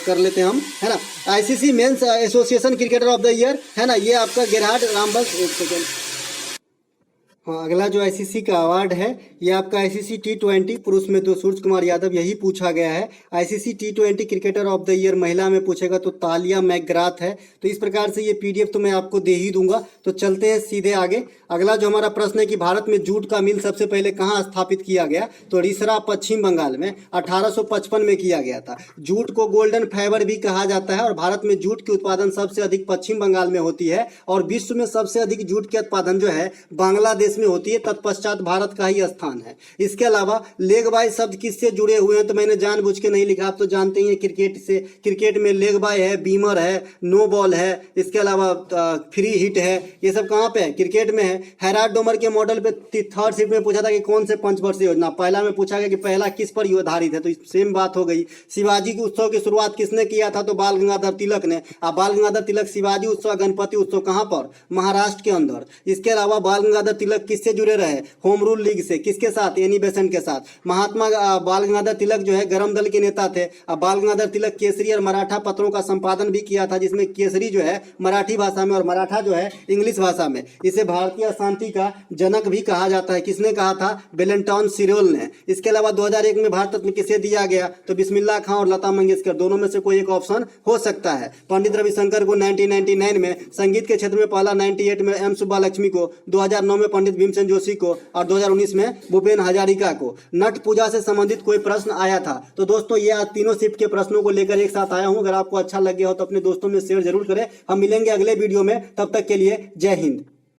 कर लेते हैं हम, है ना। ICC men's association cricketer of the year है ना, ये आपका गेरहार्ड रामबस। एक सेकेंड, हाँ, अगला जो आईसीसी का अवार्ड है ये आपका आईसीसी T20 पुरुष में तो सूर्य कुमार यादव, यही पूछा गया है। ICC T20 cricketer of the year महिला में पूछेगा तो तालिया मैकग्राथ है। तो इस प्रकार से ये पीडीएफ तो मैं आपको दे ही दूंगा। तो चलते हैं सीधे आगे। अगला जो हमारा प्रश्न है कि भारत में जूट का मिल सबसे पहले कहाँ स्थापित किया गया? तो रिसरा पश्चिम बंगाल में 1855 में किया गया था। जूट को गोल्डन फाइबर भी कहा जाता है, और भारत में जूट की उत्पादन सबसे अधिक पश्चिम बंगाल में होती है, और विश्व में सबसे अधिक जूट के उत्पादन जो है बांग्लादेश में होती है, तत्पश्चात भारत का ही स्थान है। इसके अलावा लेग बाय शब्द किससे जुड़े हुए हैं? तो मैंने जानबूझ के नहीं लिखा, आप तो जानते ही हैं क्रिकेट से। क्रिकेट में लेग बाय है, बीमर है, नो बॉल है, इसके अलावा फ्री हिट है, ये सब कहाँ पे है? क्रिकेट में है। हैराल्ड डोमर के मॉडल पे 3rd शिफ्ट में पूछा था कि कौन से पंचवर्षीय योजना? पहला में पूछा गया कि पहला किस पर आधारित है, तो सेम बात हो गई। शिवाजी की उत्सव की शुरुआत किसने किया था? तो बाल गंगाधर तिलक ने। अब बाल गंगाधर तिलक शिवाजी उत्सव, गणपति उत्सव कहाँ पर? महाराष्ट्र के अंदर। इसके अलावा बाल गंगाधर तिलक किससे जुड़े रहे? होम रूल लीग से। किसके साथ? एनी बेसेंट के साथ। महात्मा बाल गंगाधर तिलक जो है गरम दल के नेता थे। अब बाल गंगाधर तिलक केसरी और मराठा पत्रों का संपादन भी किया था, जिसमें केसरी जो है मराठी भाषा में और मराठा जो है इंग्लिश भाषा में। इसे भारतीय शांति का जनक भी कहा जाता है। किसने कहा था? वेलेंटाइन सिरोल ने। इसके अलावा 2001 में भारत रत्न किसे दिया गया? तो बिस्मिल्लाह खां और लता मंगेशकर, दोनों में से कोई एक ऑप्शन हो सकता है। पंडित रविशंकर को 1999 में, संगीत के क्षेत्र में पहला 98 में एम सुब्बालक्ष्मी को, 2009 में पंडित भीमसेन जोशी को, और 2019 में भूपेन हजारिका को। नट पूजा से संबंधित कोई प्रश्न आया था? तो दोस्तों ये आज तीनों शिफ्ट के प्रश्नों को लेकर एक साथ आया हूं। अगर आपको अच्छा लग गया हो तो अपने दोस्तों में शेयर जरूर करें। हम मिलेंगे अगले वीडियो में, तब तक के लिए जय हिंद।